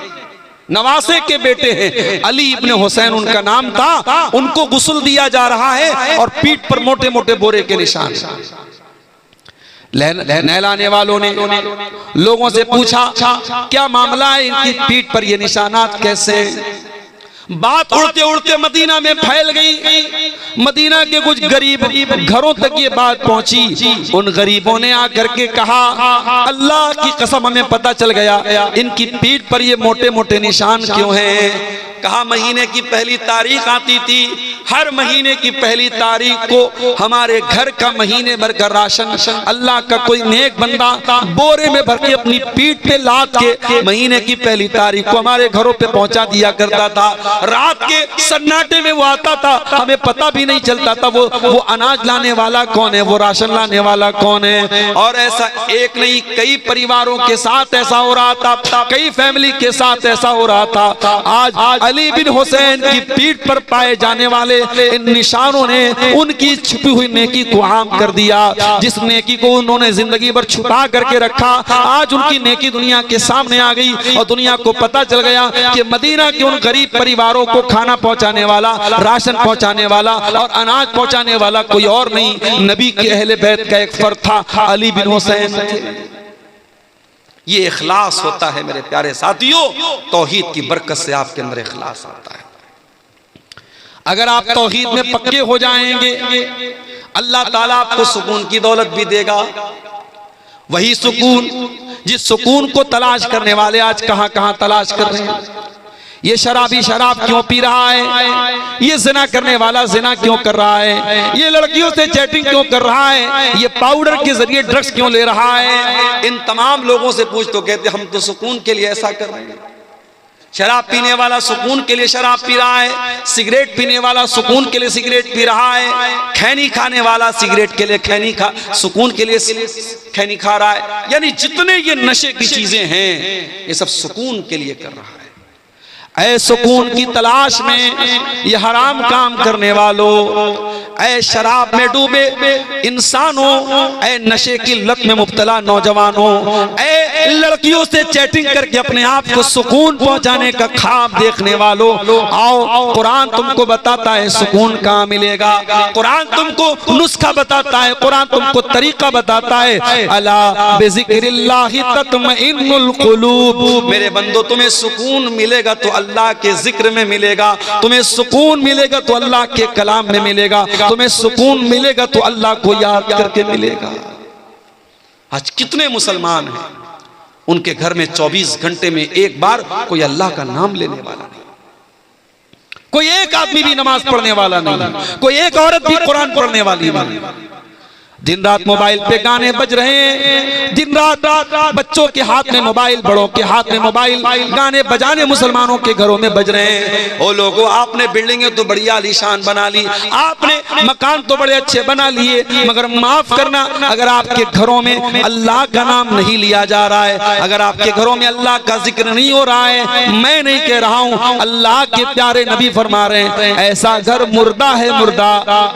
नवासे के बेटे हैं। अली इब्ने हुसैन उनका नाम था। उनको गुस्ल दिया जा रहा है और पीठ पर मोटे मोटे बोरे के निशान। नहलाने वालों ने लोगों से पूछा क्या मामला है, इनकी पीठ पर ये निशानात कैसे? बात उड़ते उड़ते मदीना में फैल गई। मदीना के कुछ गरीब घरों तक ये बात पहुंची। उन गरीबों ने आकर के कहा अल्लाह की कसम हमें पता चल गया इनकी पीठ पर ये मोटे मोटे निशान क्यों हैं। कहा महीने की पहली तारीख आती थी, हर महीने की पहली तारीख को हमारे घर का महीने भर का राशन अल्लाह का कोई नेक बंदा बोरे में भर के अपनी पीठ पे लाद के महीने की पहली तारीख को हमारे घरों पे पहुंचा दिया करता था। रात के सन्नाटे में वो आता था, हमें पता भी नहीं चलता था वो अनाज लाने वाला कौन है, वो राशन लाने वाला कौन है। और ऐसा एक नहीं, कई परिवारों के साथ ऐसा हो रहा था, कई फैमिली के साथ ऐसा हो रहा था। आज अली बिन हुसैन की पीठ पर पाए जाने वाले इन निशानों ने उनकी छुपी हुई नेकी को आम कर दिया। जिस नेकी को उन्होंने जिंदगी भर छुपा करके रखा, आज उनकी नेकी दुनिया के सामने आ गई और दुनिया को पता चल गया कि मदीना के उन गरीब परिवारों को खाना पहुंचाने वाला, राशन पहुंचाने वाला और अनाज पहुंचाने वाला कोई और नहीं, नबी के अहले बैत का एक फर्द था, अली बिन हुसैन थे। ये इखलास होता है मेरे प्यारे साथियों, तौहीद की बरकत से आपके अंदर इखलास आता है। अगर आप तौहीद में पक्के हो जाएंगे, अल्लाह ताला आपको सुकून की दौलत भी देगा। वही सुकून जिस सुकून को तलाश करने वाले आज कहां कहां तलाश कर रहे हैं। ये शराबी शराब क्यों पी रहा है, ये जिना करने वाला जिना क्यों कर रहा है, ये लड़कियों से चैटिंग क्यों कर रहा है, ये पाउडर के जरिए ड्रग्स क्यों ले रहा है। इन तमाम लोगों से पूछ तो कहते हम तो सुकून के लिए ऐसा कर रहे हैं। शराब पीने वाला सुकून के लिए शराब पी रहा है, सिगरेट पीने वाला सुकून के लिए सिगरेट पी रहा है, खैनी खाने वाला सिगरेट के लिए सुकून के लिए खैनी खा रहा है। यानी जितने ये नशे की चीजें हैं ये सब सुकून के लिए कर रहा है। ऐ सुकून की तलाश में ये हराम काम करने वालों, ऐ शराब में डूबे इंसानों, ऐ नशे की लत में मुब्तला नौजवानों, ऐ लड़कियों से चैटिंग करके अपने आप को सुकून पहुंचाने का ख्वाब देखने वालों, आओ कुरान तुमको बताता है सुकून कहाँ मिलेगा। कुरान तुमको नुस्खा बताता है, कुरान तुमको तरीका बताता है। अला बिज़िक्रिल्लाहि तत्मइन्नुल कुलूब, मेरे बंदो तुम्हें सुकून मिलेगा तो अल्लाह के जिक्र में मिलेगा, तुम्हें सुकून मिलेगा तो अल्लाह के कलाम में मिलेगा, तुम्हें सुकून मिलेगा तो अल्लाह को याद करके मिलेगा। आज कितने मुसलमान हैं उनके घर में 24 घंटे में एक बार कोई अल्लाह का नाम लेने वाला नहीं, कोई एक आदमी भी नमाज पढ़ने वाला नहीं, कोई एक औरत भी कुरान पढ़ने वाली नहीं। दिन रात मोबाइल पे गाने बज रहे हैं, दिन रात बच्चों के हाथ में मोबाइल, बड़ों के हाथ में मोबाइल, गाने बजाने मुसलमानों के घरों में बज रहे हैं। ओ लोगों, आपने बिल्डिंगें तो बढ़िया आलीशान बना ली, आपने मकान तो बड़े अच्छे बना लिए, मगर माफ करना अगर आपके घरों में अल्लाह का नाम नहीं लिया जा रहा है, अगर आपके घरों में अल्लाह का जिक्र नहीं हो रहा है, मैं नहीं कह रहा हूँ, अल्लाह के प्यारे नबी फरमा रहे हैं ऐसा घर मुर्दा है, मुर्दा।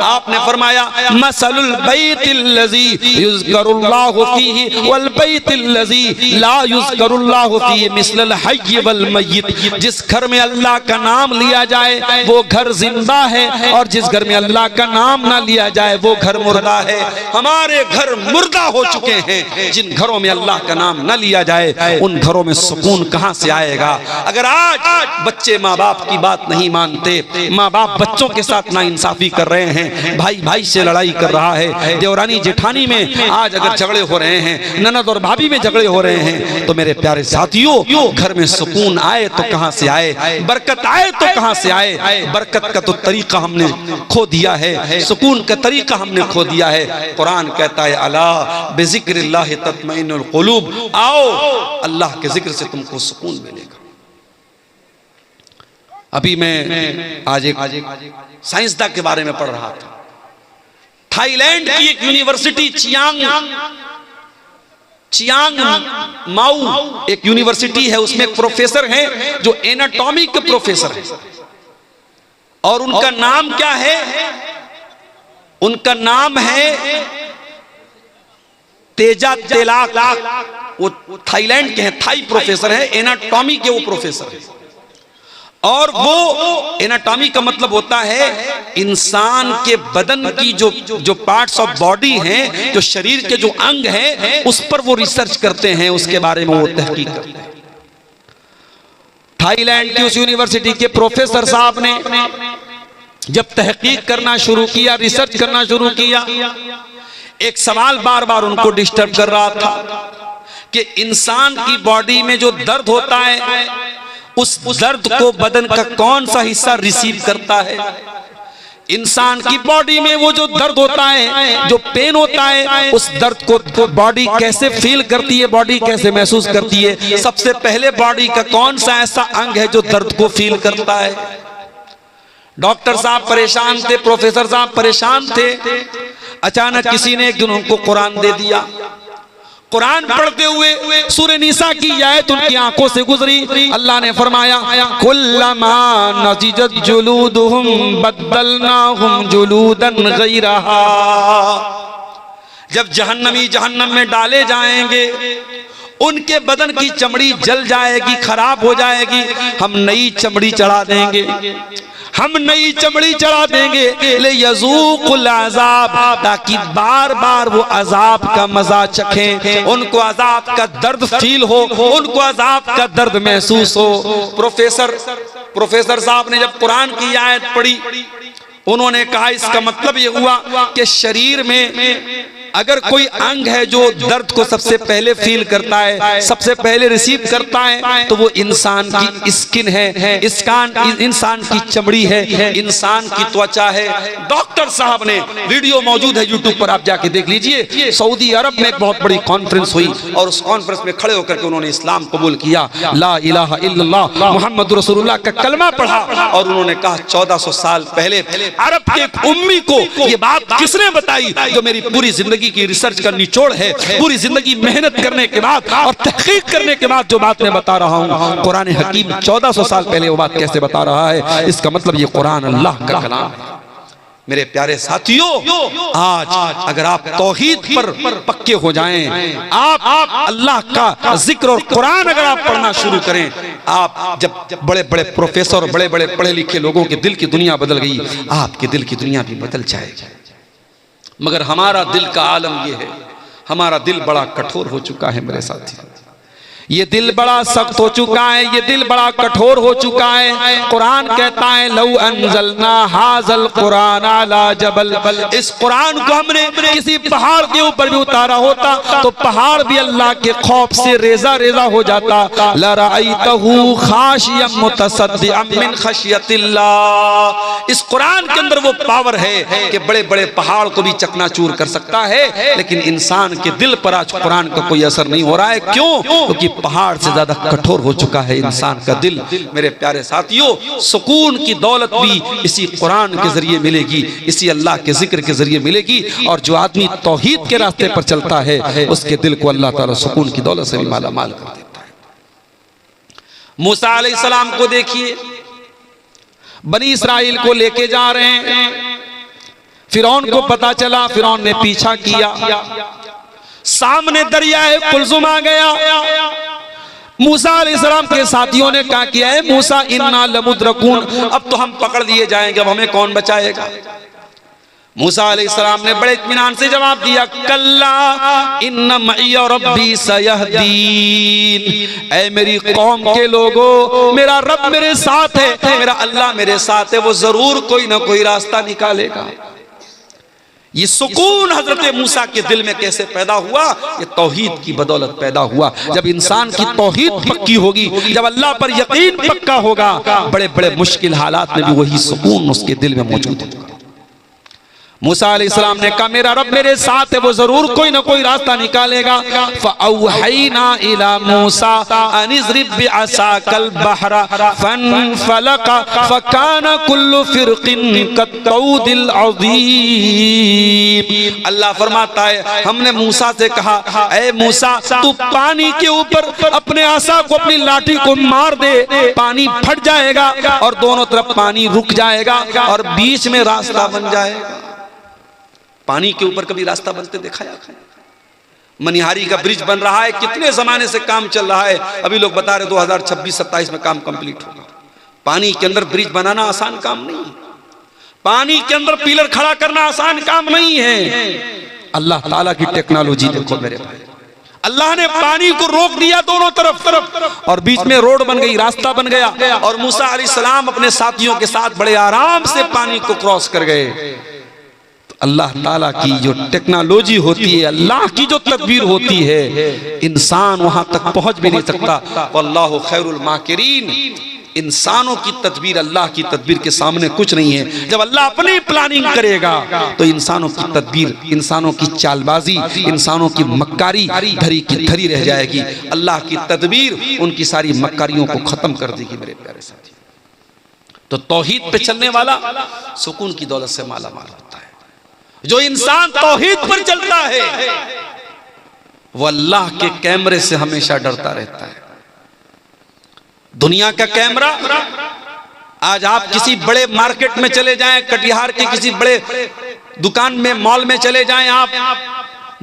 आपने फरमाया मसलुल बैत युज़करुल्लाहु फीही वल बैतिल्लज़ी ला युज़करुल्लाहु फीही मिस्लल हय्य वल मय्यित, जिस घर में अल्लाह का नाम लिया जाए वो घर जिंदा है, और जिस घर में अल्लाह का नाम ना लिया जाए वो घर मुर्दा है। हमारे घर मुर्दा हो चुके हैं, जिन घरों में अल्लाह का नाम ना लिया जाए उन घरों में सुकून कहां से आएगा। अगर आज बच्चे माँ बाप की बात नहीं मानते, माँ बाप बच्चों के साथ नाइंसाफी कर रहे हैं, भाई भाई से लड़ाई कर रहा है, देवरानी जेठानी में आज अगर झगड़े हो रहे हैं, ननद और भाभी में झगड़े हो रहे हैं, तो मेरे प्यारे साथियों घर में सुकून आए तो कहां से आए, बरकत आए तो कहां से आए। बरकत का तो तरीका हमने खो दिया है, सुकून का तरीका हमने खो दिया है। कुरान कहता है अला बिज़िक्रिल्लाहि तत्मइन्नुल कुलूब, आओ अल्लाह के जिक्र से तुमको सुकून मिलेगा। अभी मैं आज एक साइंसदान के बारे में पढ़ रहा था। थाईलैंड की एक यूनिवर्सिटी चियांग माऊ एक यूनिवर्सिटी है, उसमें एक प्रोफेसर हैं जो एनाटॉमी के प्रोफेसर हैं, और उनका नाम क्या है? उनका नाम है तेजा तेलाक। वो थाईलैंड के हैं, थाई प्रोफेसर है, एनाटॉमी के वो प्रोफेसर है। और वो एनाटॉमी का मतलब होता है इंसान के बदन की जो पार्ट्स ऑफ बॉडी हैं, जो शरीर के जो अंग हैं, उस पर वो रिसर्च करते हैं, उसके बारे में वो तहकीक करते हैं। थाईलैंड की उस यूनिवर्सिटी के प्रोफेसर साहब ने जब तहकीक करना शुरू किया, रिसर्च करना शुरू किया, एक सवाल बार बार उनको डिस्टर्ब कर रहा था कि इंसान की बॉडी में जो दर्द होता है, उस दर्द को बदन का कौन सा हिस्सा रिसीव करता है। इंसान की बॉडी में वो जो दर्द होता है, जो पेन होता है, उस दर्द को बॉडी कैसे फील करती है, बॉडी कैसे महसूस करती है। सबसे पहले बॉडी का कौन सा ऐसा अंग है जो दर्द को फील करता है। डॉक्टर साहब परेशान थे, प्रोफेसर साहब परेशान थे। अचानक किसी ने एक दिन उनको कुरान दे दिया। कुरान पढ़ते हुए सूरह निसा की आयत उनकी आंखों से गुजरी। अल्लाह ने फरमाया कुल्लमा नज़िजत जुलूदुहुम बद्दलनाहुम जुलूदन गैरहा, जब जहन्नमी जहन्नम में डाले जाएंगे उनके बदन की चमड़ी जल जाएगी, खराब हो जाएगी, हम नई चमड़ी चढ़ा देंगे, हम नई चमड़ी चढ़ा देंगे ले यज़ूक़ुल अज़ाब, ताकि बार बार वो अजाब का मजा चखें, उनको अजाब का दर्द फील हो, उनको अजाब का दर्द महसूस हो। प्रोफेसर साहब ने जब कुरान की आयत पढ़ी, उन्होंने कहा इसका मतलब ये हुआ कि शरीर में अगर कोई अंग है जो दर्द को सबसे पहले फील करता है, सबसे पहले रिसीव करता है, तो वो इंसान की स्किन है, इंसान की चमड़ी है, इंसान की त्वचा है। डॉक्टर साहब ने, वीडियो मौजूद है यूट्यूब पर, आप जाके देख लीजिए। सऊदी अरब में एक बहुत बड़ी कॉन्फ्रेंस हुई और उस कॉन्फ्रेंस में खड़े होकर के उन्होंने इस्लाम कबूल किया, ला इलाहा इल्लल्लाह मुहम्मद रसूलुल्लाह का कलमा पढ़ा, और उन्होंने कहा 1400 साल पहले अरब के एक उम्मी को ये बात किसने बताई, जो मेरी पूरी जिंदगी की रिसर्च का निचोड़ है, पूरी जिंदगी मेहनत करने के बाद और तहकीक करने के बाद जो बात मैं बता रहा हूं, कुरान हकीम 1400 साल पहले वो बात कैसे बता रहा है। इसका मतलब ये कुरान अल्लाह का कलाम है। मेरे प्यारे साथियों, आज अगर आप तौहीद पर पक्के हो जाएं, आप अल्लाह का जिक्र और कुरान अगर आप पढ़ना शुरू करें, आप जब बड़े बड़े प्रोफेसर और बड़े बड़े पढ़े लिखे लोगों के दिल की दुनिया बदल गई, आपके दिल की दुनिया भी बदल जाएगी। मगर हमारा दिल का आलम यह है, हमारा दिल बड़ा कठोर हो चुका है मेरे साथी। ये दिल बड़ा सख्त हो चुका है, ये दिल बड़ा कठोर हो चुका है। कुरान कहता है लौ अंज़लना हाज़ल कुरान अला जबल, इस कुरान को हमने किसी पहाड़ के ऊपर भी उतारा होता तो पहाड़ भी अल्लाह के खौफ से रेजा रेजा हो जाता। लरअयतहु खाशियम मुतसद्दिअम मिन खशियतिल्लाह। इस कुरान के अंदर वो पावर है कि बड़े बड़े पहाड़ को भी चकनाचूर कर सकता है, लेकिन इंसान के दिल पर आज कुरान का कोई असर नहीं हो रहा है। क्यों? क्योंकि पहाड़ से ज्यादा कठोर हो चुका है इंसान का दिल। मेरे प्यारे साथियों, सुकून की दौलत भी इसी कुरान के जरिए मिलेगी, इसी अल्लाह के जिक्र के जरिए मिलेगी। और जो आदमी तौहीद के रास्ते पर चलता है उसके दिल को अल्लाह ताला सुकून की दौलत से भी माला माल कर देता है। मूसा अलैहिस्सलाम को देखिए, बनी इस्राइल को लेके जा रहे हैं, फिरौन को पता चला, फिरौन ने पीछा किया, सामने दरियाए कुलजुम आ गया। मूसा अलैहिस्सलाम के साथियों ने क्या किया है, मूसा इन्ना लमुद्रकून, अब तो हम पकड़ लिए जाएंगे, अब हमें कौन बचाएगा। मूसा अलैहिस्सलाम ने बड़े इत्मीनान से जवाब दिया, कल्ला इन्ना मइय रब्बी सयहदीन, ऐ मेरी कौम के लोगों, मेरा रब मेरे साथ है, मेरा अल्लाह मेरे साथ है, वो जरूर कोई ना कोई रास्ता निकालेगा। ये सुकून हजरत मूसा के दिल में कैसे पैदा हुआ? ये तौहीद की बदौलत पैदा हुआ। जब इंसान की तौहीद पक्की होगी, जब अल्लाह पर यकीन पक्का होगा, बड़े बड़े मुश्किल हालात में भी वही सुकून उसके दिल में मौजूद होगा। मूसा अलैहिस्सलाम ने कहा मेरा रब मेरे साथ है, वो जरूर कोई ना कोई रास्ता निकालेगा। फ़अवहैना इला मूसा अन इज़रिब बिअसाकल बहरा फनफलक फकान कुल्लु फ़िरक़िन कत्तौदिल अज़ीम। अल्लाह फरमाता है हमने मूसा से कहा, ऐ मूसा तू पानी के ऊपर अपने आसा को, अपनी लाठी को मार दे, पानी फट जाएगा और दोनों तरफ पानी रुक जाएगा और बीच में रास्ता बन जाएगा। पानी के ऊपर कभी रास्ता बनते देखा है? मनिहारी का ब्रिज बन रहा है, कितने जमाने से काम चल रहा है, अभी लोग बता रहे 2026-27 में काम कंप्लीट होगा। पानी के अंदर ब्रिज बनाना आसान काम नहीं है, पानी के अंदर पिलर खड़ा करना आसान काम नहीं है। अल्लाह ताला की टेक्नोलॉजी देखो मेरे भाई, अल्लाह ने पानी को रोक दिया दोनों तरफ और बीच में रोड बन गई, रास्ता बन गया और मूसा अलैहिस्सलाम अपने साथियों के साथ बड़े आराम से पानी को क्रॉस कर गए। अल्लाह ताला की जो टेक्नोलॉजी होती है, अल्लाह की जो तदबीर होती है, इंसान वहां तक पहुंच भी नहीं सकता। वल्लाहु खैरुल माकिरीन। इंसानों की तदबीर अल्लाह की तदबीर के सामने कुछ नहीं है। जब अल्लाह अपनी प्लानिंग करेगा तो इंसानों की तदबीर, इंसानों की चालबाजी, इंसानों की मक्कारी धरी की धरी रह जाएगी। अल्लाह की तदबीर उनकी सारी मक्कारियों को खत्म कर देगी मेरे प्यारे साथी। तो तौहीद पे चलने वाला सुकून की दौलत से माला माल होता है। जो इंसान तौहीद पर चलता है वो अल्लाह के कैमरे से हमेशा डरता रहता है। दुनिया का कैमरा, आज आप किसी बड़े मार्केट में चले जाएं, कटिहार के किसी बड़े दुकान में, मॉल में चले जाएं, आप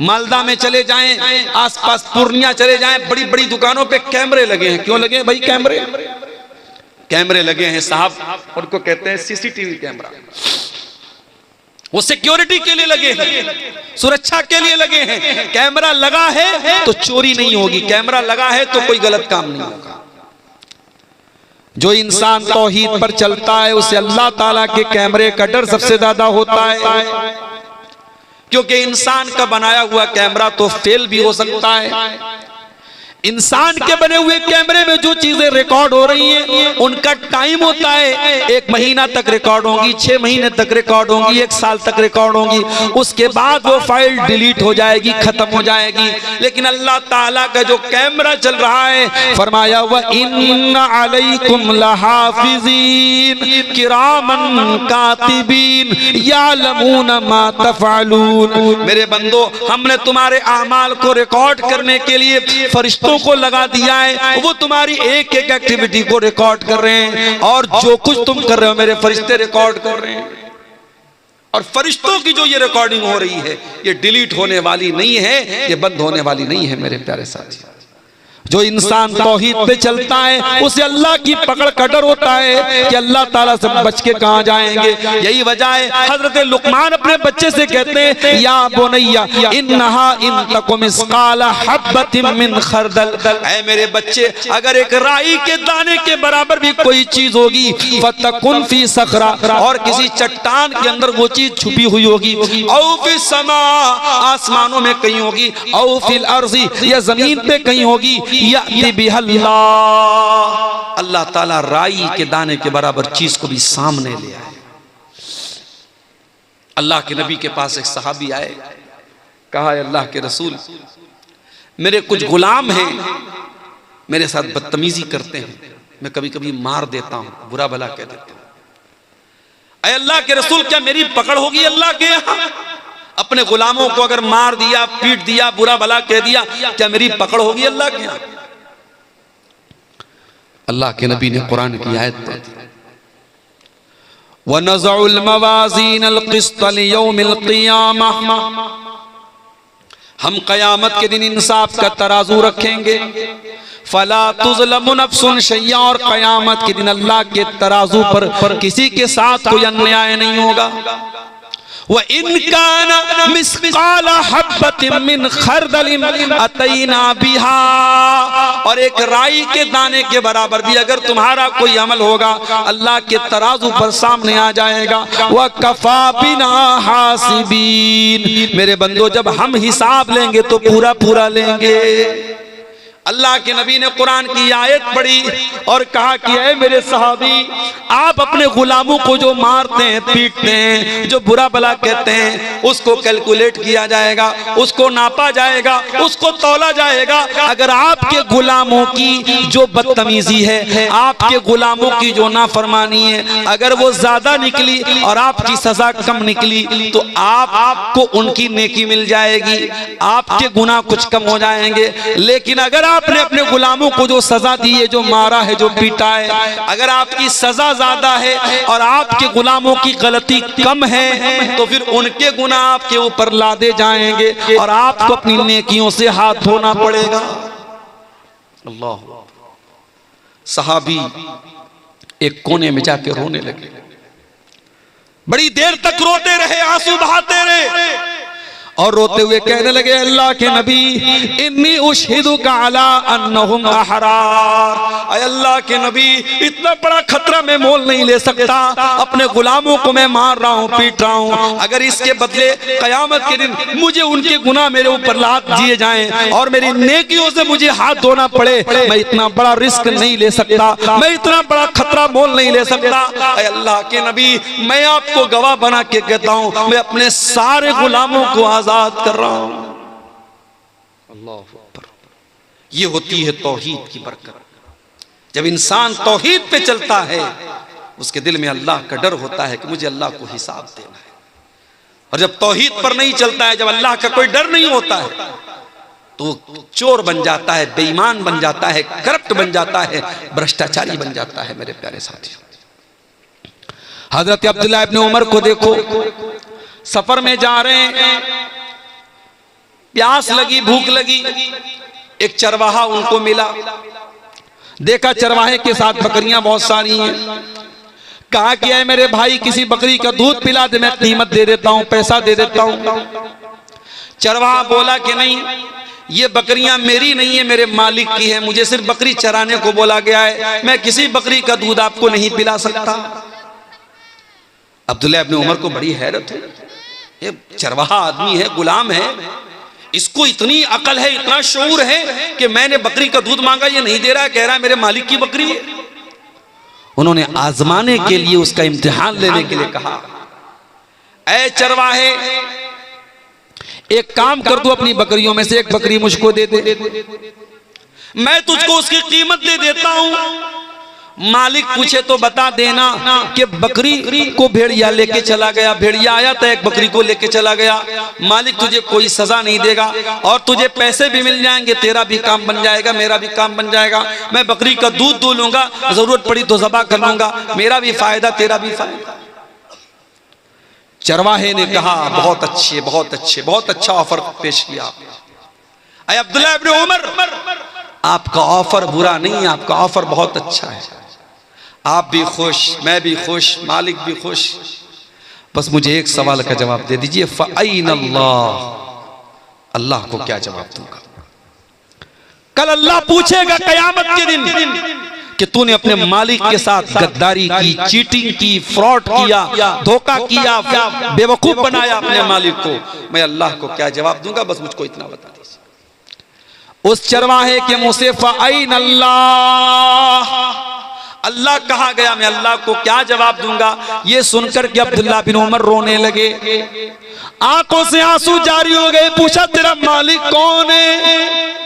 मालदा में चले जाएं, आसपास पूर्णिया चले जाएं, बड़ी बड़ी दुकानों पे कैमरे लगे हैं। क्यों लगे हैं भाई? कैमरे लगे हैं साहब, उनको कहते हैं सीसीटीवी कैमरा। वो सिक्योरिटी के लिए लगे हैं, सुरक्षा के लिए लगे हैं। कैमरा लगा है तो चोरी नहीं होगी, कैमरा लगा है तो कोई गलत काम नहीं होगा। जो इंसान तौहीद पर चलता है उसे अल्लाह ताला के कैमरे का डर सबसे ज्यादा होता है, क्योंकि इंसान का बनाया हुआ कैमरा तो फेल भी हो सकता है। इंसान के बने हुए कैमरे में जो चीजें रिकॉर्ड हो रही हैं उनका टाइम होता है, 1 महीना तक रिकॉर्ड होंगी, 6 महीने तक रिकॉर्ड होंगी, 1 साल तक रिकॉर्ड होंगी, उसके बाद वो फाइल डिलीट हो जाएगी, खत्म हो जाएगी। लेकिन अल्लाह ताला का जो कैमरा चल रहा है, फरमाया व इन्ना अलैकुम लहाफिज़ीन किरामन कातिबीन यालमून मा तफअलून। मेरे बंदो, हमने तुम्हारे आमाल को रिकॉर्ड करने के लिए फरिश्तों को लगा दिया है, वो तुम्हारी एक एक एक्टिविटी को रिकॉर्ड कर रहे हैं और जो कुछ तुम कर रहे हो मेरे फरिश्ते रिकॉर्ड कर रहे हैं। और फरिश्तों की जो ये रिकॉर्डिंग हो रही है ये डिलीट होने वाली नहीं है, ये बंद होने वाली नहीं है मेरे प्यारे साथी। जो इंसान तौहीद पे चलता है उसे अल्लाह की पकड़ का डर होता है कि अल्लाह ताला से बच के कहां जाएंगे। यही वजह है हजरत लुकमान अपने बच्चे से कहते हैं, या बुनैया इन्नहा इन तकुम मिस्काला हब्बतिन मिन खरदल, ऐ मेरे बच्चे अगर एक राई के दाने के बराबर भी कोई चीज होगी, फतकुन फी सखरा, और किसी चट्टान के अंदर वो चीज छुपी हुई होगी, औ फी समा, आसमानों में कहीं होगी, औ फिल अर्ज़ी, या जमीन पे कहीं होगी, अल्लाह ताला राई के दाने के बराबर चीज को भी सामने ले आए। अल्लाह के नबी के पास एक सहाबी आए, कहा अल्लाह के रसूल मेरे कुछ गुलाम हैं, मेरे साथ बदतमीजी करते हैं, मैं कभी कभी मार देता हूं, बुरा भला कह देता हूं। ऐ अल्लाह के रसूल क्या मेरी पकड़ होगी अल्लाह के यहां? अपने गुलामों को अगर मार दिया, पीट दिया, बुरा भला कह दिया, क्या मेरी पकड़ होगी अल्लाह के यहां? अल्लाह के नबी ने कुरान की आयत दी, वनज़उल मवाज़ीनल क़िस्त लियौमिल क़ियामह, हम क़यामत के दिन इंसाफ का तराजू रखेंगे, फला तुज़लमु नफ्सुन शैया, और क़यामत के दिन अल्लाह के तराजू पर किसी के साथ कोई अन्याय नहीं होगा। व इनकाना मिस्काला हब्बतिन मिन खरदलिन अतैना बिहा, और एक राई के दाने के बराबर भी अगर तुम्हारा कोई अमल होगा अल्लाह के तराजू पर सामने आ जाएगा। व कफा बिना हासिबीन, मेरे बंदो जब हम हिसाब लेंगे तो पूरा पूरा लेंगे। अल्लाह के नबी ने कुरान की आयत पढ़ी और कहा कि ऐ मेरे सहाबी, आप अपने गुलामों को जो मारते हैं, पीटते हैं, जो बुरा भला कहते हैं, उसको कैलकुलेट किया जाएगा, उसको नापा जाएगा, उसको तौला जाएगा। अगर आपके गुलामों की जो बदतमीजी है, आपके गुलामों की जो नाफरमानी है, अगर वो ज्यादा निकली और आपकी सजा कम निकली तो आपको उनकी नेकी मिल जाएगी, आपके गुनाह कुछ कम हो जाएंगे। लेकिन अगर आपने अपने गुलामों को जो सजा दी है, जो मारा है, जो पीटा है, अगर आपकी सजा ज्यादा है और आपके गुलामों की गलती कम है तो फिर उनके गुनाह आपके ऊपर लादे जाएंगे और आपको अपनी नेकियों से हाथ धोना पड़ेगा। अल्लाह। सहाबी एक कोने में जाके रोने लगे, बड़ी देर तक रोते रहे, आंसू बहाते रहे और रोते हुए कहने लगे, अल्लाह के नबी इन्नी उशहिदुका अला अन्नहुम अहरार, अल्लाह के नबी इतना बड़ा खतरा मैं मोल नहीं ले सकता, अपने गुलामों को मैं मार रहा हूँ, पीट रहा हूँ, अगर इसके बदले कयामत के दिन मुझे उनके गुनाह मेरे ऊपर लाद दिए जाएं और मेरी नेकियों से मुझे हाथ धोना पड़े, मैं इतना बड़ा रिस्क नहीं ले सकता, मैं इतना बड़ा खतरा मोल नहीं ले सकता। अल्लाह के नबी मैं आपको गवाह बना के कहता हूँ, मैं अपने सारे गुलामों को आजाद कर रहा हूं। अल्लाह अकबर। ये होती है तौहीद की बरकत। जब इंसान तौहीद पे चलता है उसके दिल में अल्लाह का डर होता है कि मुझे अल्लाह को हिसाब देना है। और जब तौहीद पर नहीं चलता है, जब अल्लाह का कोई डर नहीं होता है तो चोर बन जाता है, बेईमान बन जाता है, करप्ट बन जाता है, भ्रष्टाचारी बन जाता है। मेरे प्यारे साथी, हजरत अब्दुल्लाह इब्न उमर को देखो, सफर में जा रहे हैं, प्यास लगी, भूख लगी, एक चरवाहा उनको मिला, देखा चरवाहे के साथ बकरियां बहुत सारी हैं, कहा कि है मेरे भाई किसी बकरी का दूध पिला दे, मैं कीमत दे देता हूं, पैसा दे देता हूं। चरवाहा बोला कि नहीं, ये बकरियां मेरी नहीं है, मेरे मालिक की है, मुझे सिर्फ बकरी चराने को बोला गया है, मैं किसी बकरी का दूध आपको नहीं पिला सकता। अब्दुल्लाह इब्न उमर को बड़ी हैरत है, ये चरवाहा आदमी है, गुलाम है, इसको इतनी अकल है, इतना शऊर है कि मैंने बकरी का दूध मांगा, ये नहीं दे रहा, कह रहा है मेरे मालिक की बकरी है। उन्होंने आजमाने के लिए, उसका इम्तिहान लेने के लिए कहा, ऐ चरवाहे एक काम कर दो, अपनी बकरियों में से एक बकरी मुझको दे दे, मैं तुझको उसकी कीमत दे देता हूं। मालिक पूछे तो बता देना कि बकरी को भेड़िया लेके चला गया, भेड़िया आया तो एक बकरी को लेके चला गया, मालिक तुझे कोई सजा नहीं देगा और तुझे पैसे भी मिल जाएंगे, तेरा भी काम बन जाएगा, मेरा भी काम बन जाएगा, मैं बकरी का दूध दूह लूंगा, जरूरत पड़ी तो ज़बा कर लूंगा, मेरा भी फायदा तेरा भी फायदा। चरवाहे ने कहा बहुत अच्छे, बहुत अच्छे, बहुत अच्छा ऑफर पेश किया आपने। अय अब्दुल्लाह इब्न उमर, आपका ऑफर बुरा नहीं, आपका ऑफर बहुत अच्छा है। आप भी खुश, मैं भी खुश, मालिक भी खुश। बस मुझे एक सवाल का जवाब दे दीजिए, फ़अैन अल्लाह, अल्लाह को क्या जवाब दूंगा? कल अल्लाह पूछेगा कयामत के दिन कि तूने अपने मालिक के साथ गद्दारी की, चीटिंग की, फ्रॉड किया, धोखा किया, बेवकूफ बनाया अपने मालिक को। मैं अल्लाह को क्या जवाब दूंगा? बस मुझको इतना बता दीजिए। उस चरवाहे के मुंह से फ़अैन अल्लाह, अल्लाह कहा गया, मैं अल्लाह को क्या जवाब दूंगा? ये सुनकर के अब्दुल्लाह बिन उमर रोने लगे, आंखों से आंसू जारी हो गए। पूछा तेरा मालिक कौन है?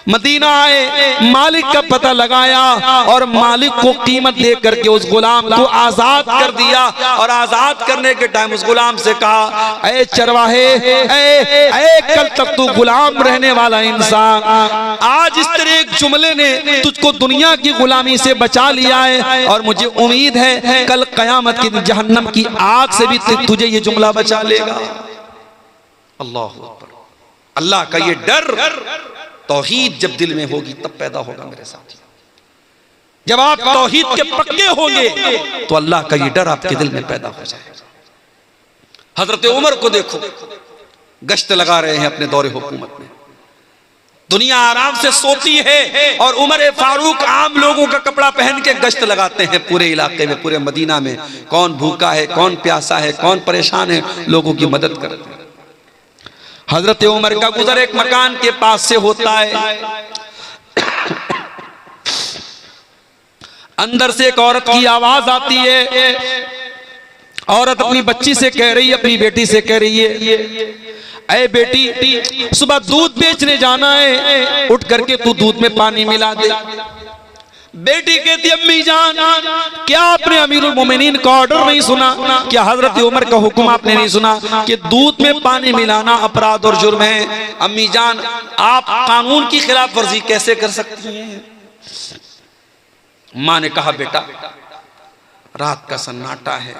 मदीना आए, मालिक का पता लगाया और मालिक को कीमत दे करके उस गुलाम को आजाद कर दिया। और आजाद करने के टाइम उस गुलाम से कहा, ऐ चरवाहे, ऐ कल तक तू गुलाम रहने वाला इंसान, आज इस तरह एक जुमले ने तुझको दुनिया की गुलामी से बचा लिया है और मुझे उम्मीद है कल कयामत के दिन जहन्नम की आग से भी तुझे ये जुमला बचा लेगा। अल्लाह अकबर। अल्लाह का ये डर तौहीद जब दिल में होगी तब पैदा होगा मेरे साथी। जब आप तौहीद के पक्के होंगे तो अल्लाह का ये डर आपके दिल में पैदा हो जाएगा। हजरत उमर को देखो, गश्त लगा रहे हैं अपने दौरे हुकूमत में, दुनिया आराम से सोती है और उमर फारूक आम लोगों का कपड़ा पहन के गश्त लगाते हैं पूरे इलाके में, पूरे मदीना में। कौन भूखा है, कौन प्यासा है, कौन परेशान है, लोगों की मदद करते हैं। हजरत उमर का गुजर एक मकान के पास से होता है। अंदर से एक औरत की आवाज आती है। औरत अपनी बच्ची से कह रही है, अपनी बेटी से कह रही है, ऐ बेटी सुबह दूध बेचने जाना है, उठ करके तू दूध में पानी मिला दे। बेटी कहती अम्मी जान, क्या आपने अमीरुल मोमिनीन का ऑर्डर नहीं सुना? क्या हजरत उमर का हुक्म आपने नहीं सुना कि दूध में पानी मिलाना अपराध और जुर्म है? अम्मी जान, आप कानून की खिलाफ वर्जी कैसे कर सकती हैं? मां ने कहा बेटा, रात का सन्नाटा है,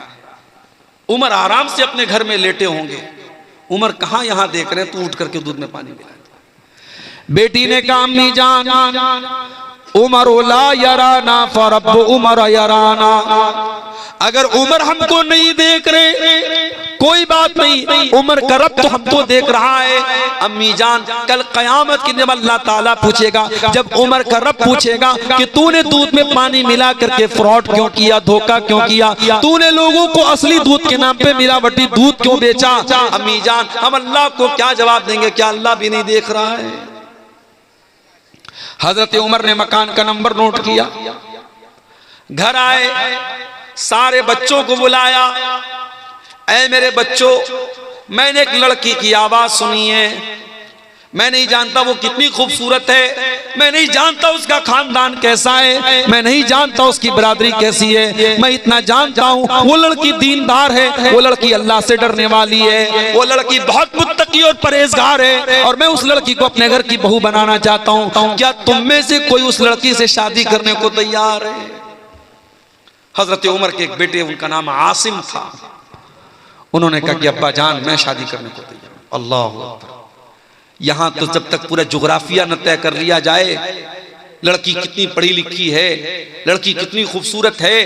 उमर आराम से अपने घर में लेटे होंगे, उमर कहां यहां देख रहे हैं, तू उठ करके दूध में पानी मिला। बेटी ने कहा अम्मी जान, उमर ला यराना फरब्बु उमर यराना, अगर उमर हमको नहीं देख रहे कोई बात नहीं, उमर का रब तो हमको देख रहा है। अम्मी जान, कल कयामत के दिन अल्लाह ताला पूछेगा, जब उमर का रब पूछेगा कि तूने दूध में पानी मिला करके फ्रॉड क्यों किया, धोखा क्यों किया, तूने लोगों को असली दूध के नाम पे मिलावटी दूध क्यों बेचा? अम्मी जान, हम अल्लाह को क्या जवाब देंगे? क्या अल्लाह भी नहीं देख रहा है? हजरत उमर ने मकान का नंबर नोट किया, घर आए, सारे बच्चों को बुलाया। ऐ मेरे बच्चों, मैंने एक लड़की की आवाज सुनी है, मैं नहीं जानता वो कितनी खूबसूरत है, मैं नहीं जानता उसका खानदान कैसा है, मैं नहीं जानता उसकी बरादरी कैसी है, मैं इतना जानता हूँ वो लड़की दीनदार है, वो लड़की अल्लाह से डरने वाली है, वो लड़की बहुत मुत्तकी और परहेजगार है और मैं उस लड़की को अपने घर की बहू बनाना चाहता हूँ। क्या तुम में से कोई उस लड़की से शादी करने को तैयार है? हजरत उमर के एक बेटे, उनका नाम आसिम था, उन्होंने कहा कि अब्बा जान, मैं शादी करने को तैयार। अल्लाह अकबर। यहां तो जब तक पूरा जोग्राफिया न तय कर लिया जाए, लड़की कितनी पढ़ी लिखी है, लड़की कितनी खूबसूरत है,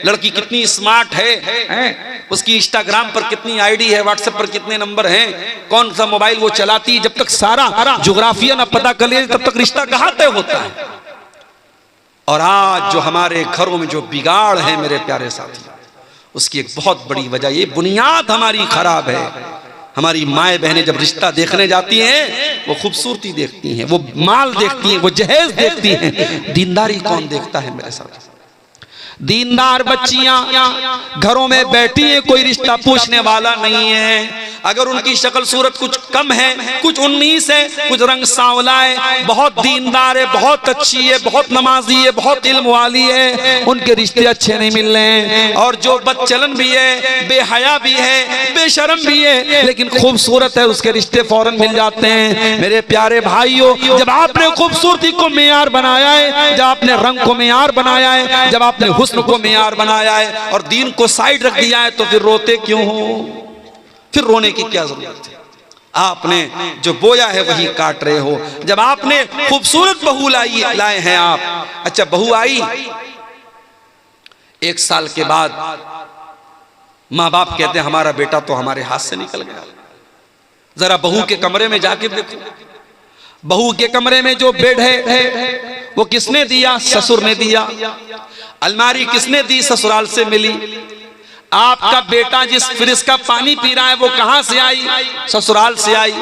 लड़की कितनी स्मार्ट है, उसकी इंस्टाग्राम पर कितनी आईडी है, व्हाट्सएप पर कितने नंबर हैं, कौन सा मोबाइल वो चलाती है, जब तक सारा जोग्राफिया न पता कर लिया तब तक रिश्ता कहां तय होता है। और आज जो हमारे घरों में जो बिगाड़ है मेरे प्यारे साथी, उसकी एक बहुत बड़ी वजह, ये बुनियाद हमारी खराब है। हमारी माएँ बहनें जब रिश्ता देखने जाती हैं, वो खूबसूरती देखती हैं, वो माल देखती हैं, वो जहेज देखती हैं, दीनदारी कौन देखता है मेरे साथ? दीनदार बच्चियां घरों में बैठी हैं, कोई रिश्ता पूछने वाला नहीं है। अगर उनकी शक्ल सूरत कुछ कम है, कुछ 19 है, कुछ रंग सांवला है, बहुत दीनदार है, बहुत अच्छी है, बहुत नमाजी है, बहुत इल्म वाली है, उनके रिश्ते अच्छे नहीं मिल रहे हैं। और जो बदचलन भी है, बेहया भी है, बेशरम भी है, लेकिन खूबसूरत है, उसके रिश्ते फौरन मिल जाते हैं। मेरे प्यारे भाइयों, जब आपने खूबसूरती को मेयार बनाया है, जब आपने रंग को मेयार बनाया है, जब आपने हुस्न को मेयार बनाया है और दीन को साइड रख दिया है, तो फिर रोते क्यों हो? फिर रोने की क्या जरूरत है? आपने जो बोया है वही काट रहे हो। जब आपने खूबसूरत बहू लाए हैं आप, अच्छा बहू आई, 1 साल के बाद माँ बाप कहते हैं हमारा बेटा तो हमारे हाथ से निकल गया। जरा बहू के कमरे में जाके देखो, बहू के कमरे में जो बेड है वो किसने दिया? ससुर ने दिया। अलमारी किसने दी? ससुराल से मिली। आपका बेटा जिस फ्रिज का पानी पी रहा है वो कहां से आई? ससुराल से आई।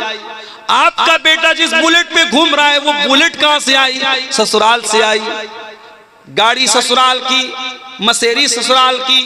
आपका बेटा जिस बुलेट पे घूम रहा है वो बुलेट कहां से आई? ससुराल से आई। गाड़ी ससुराल की, मसेरी ससुराल की,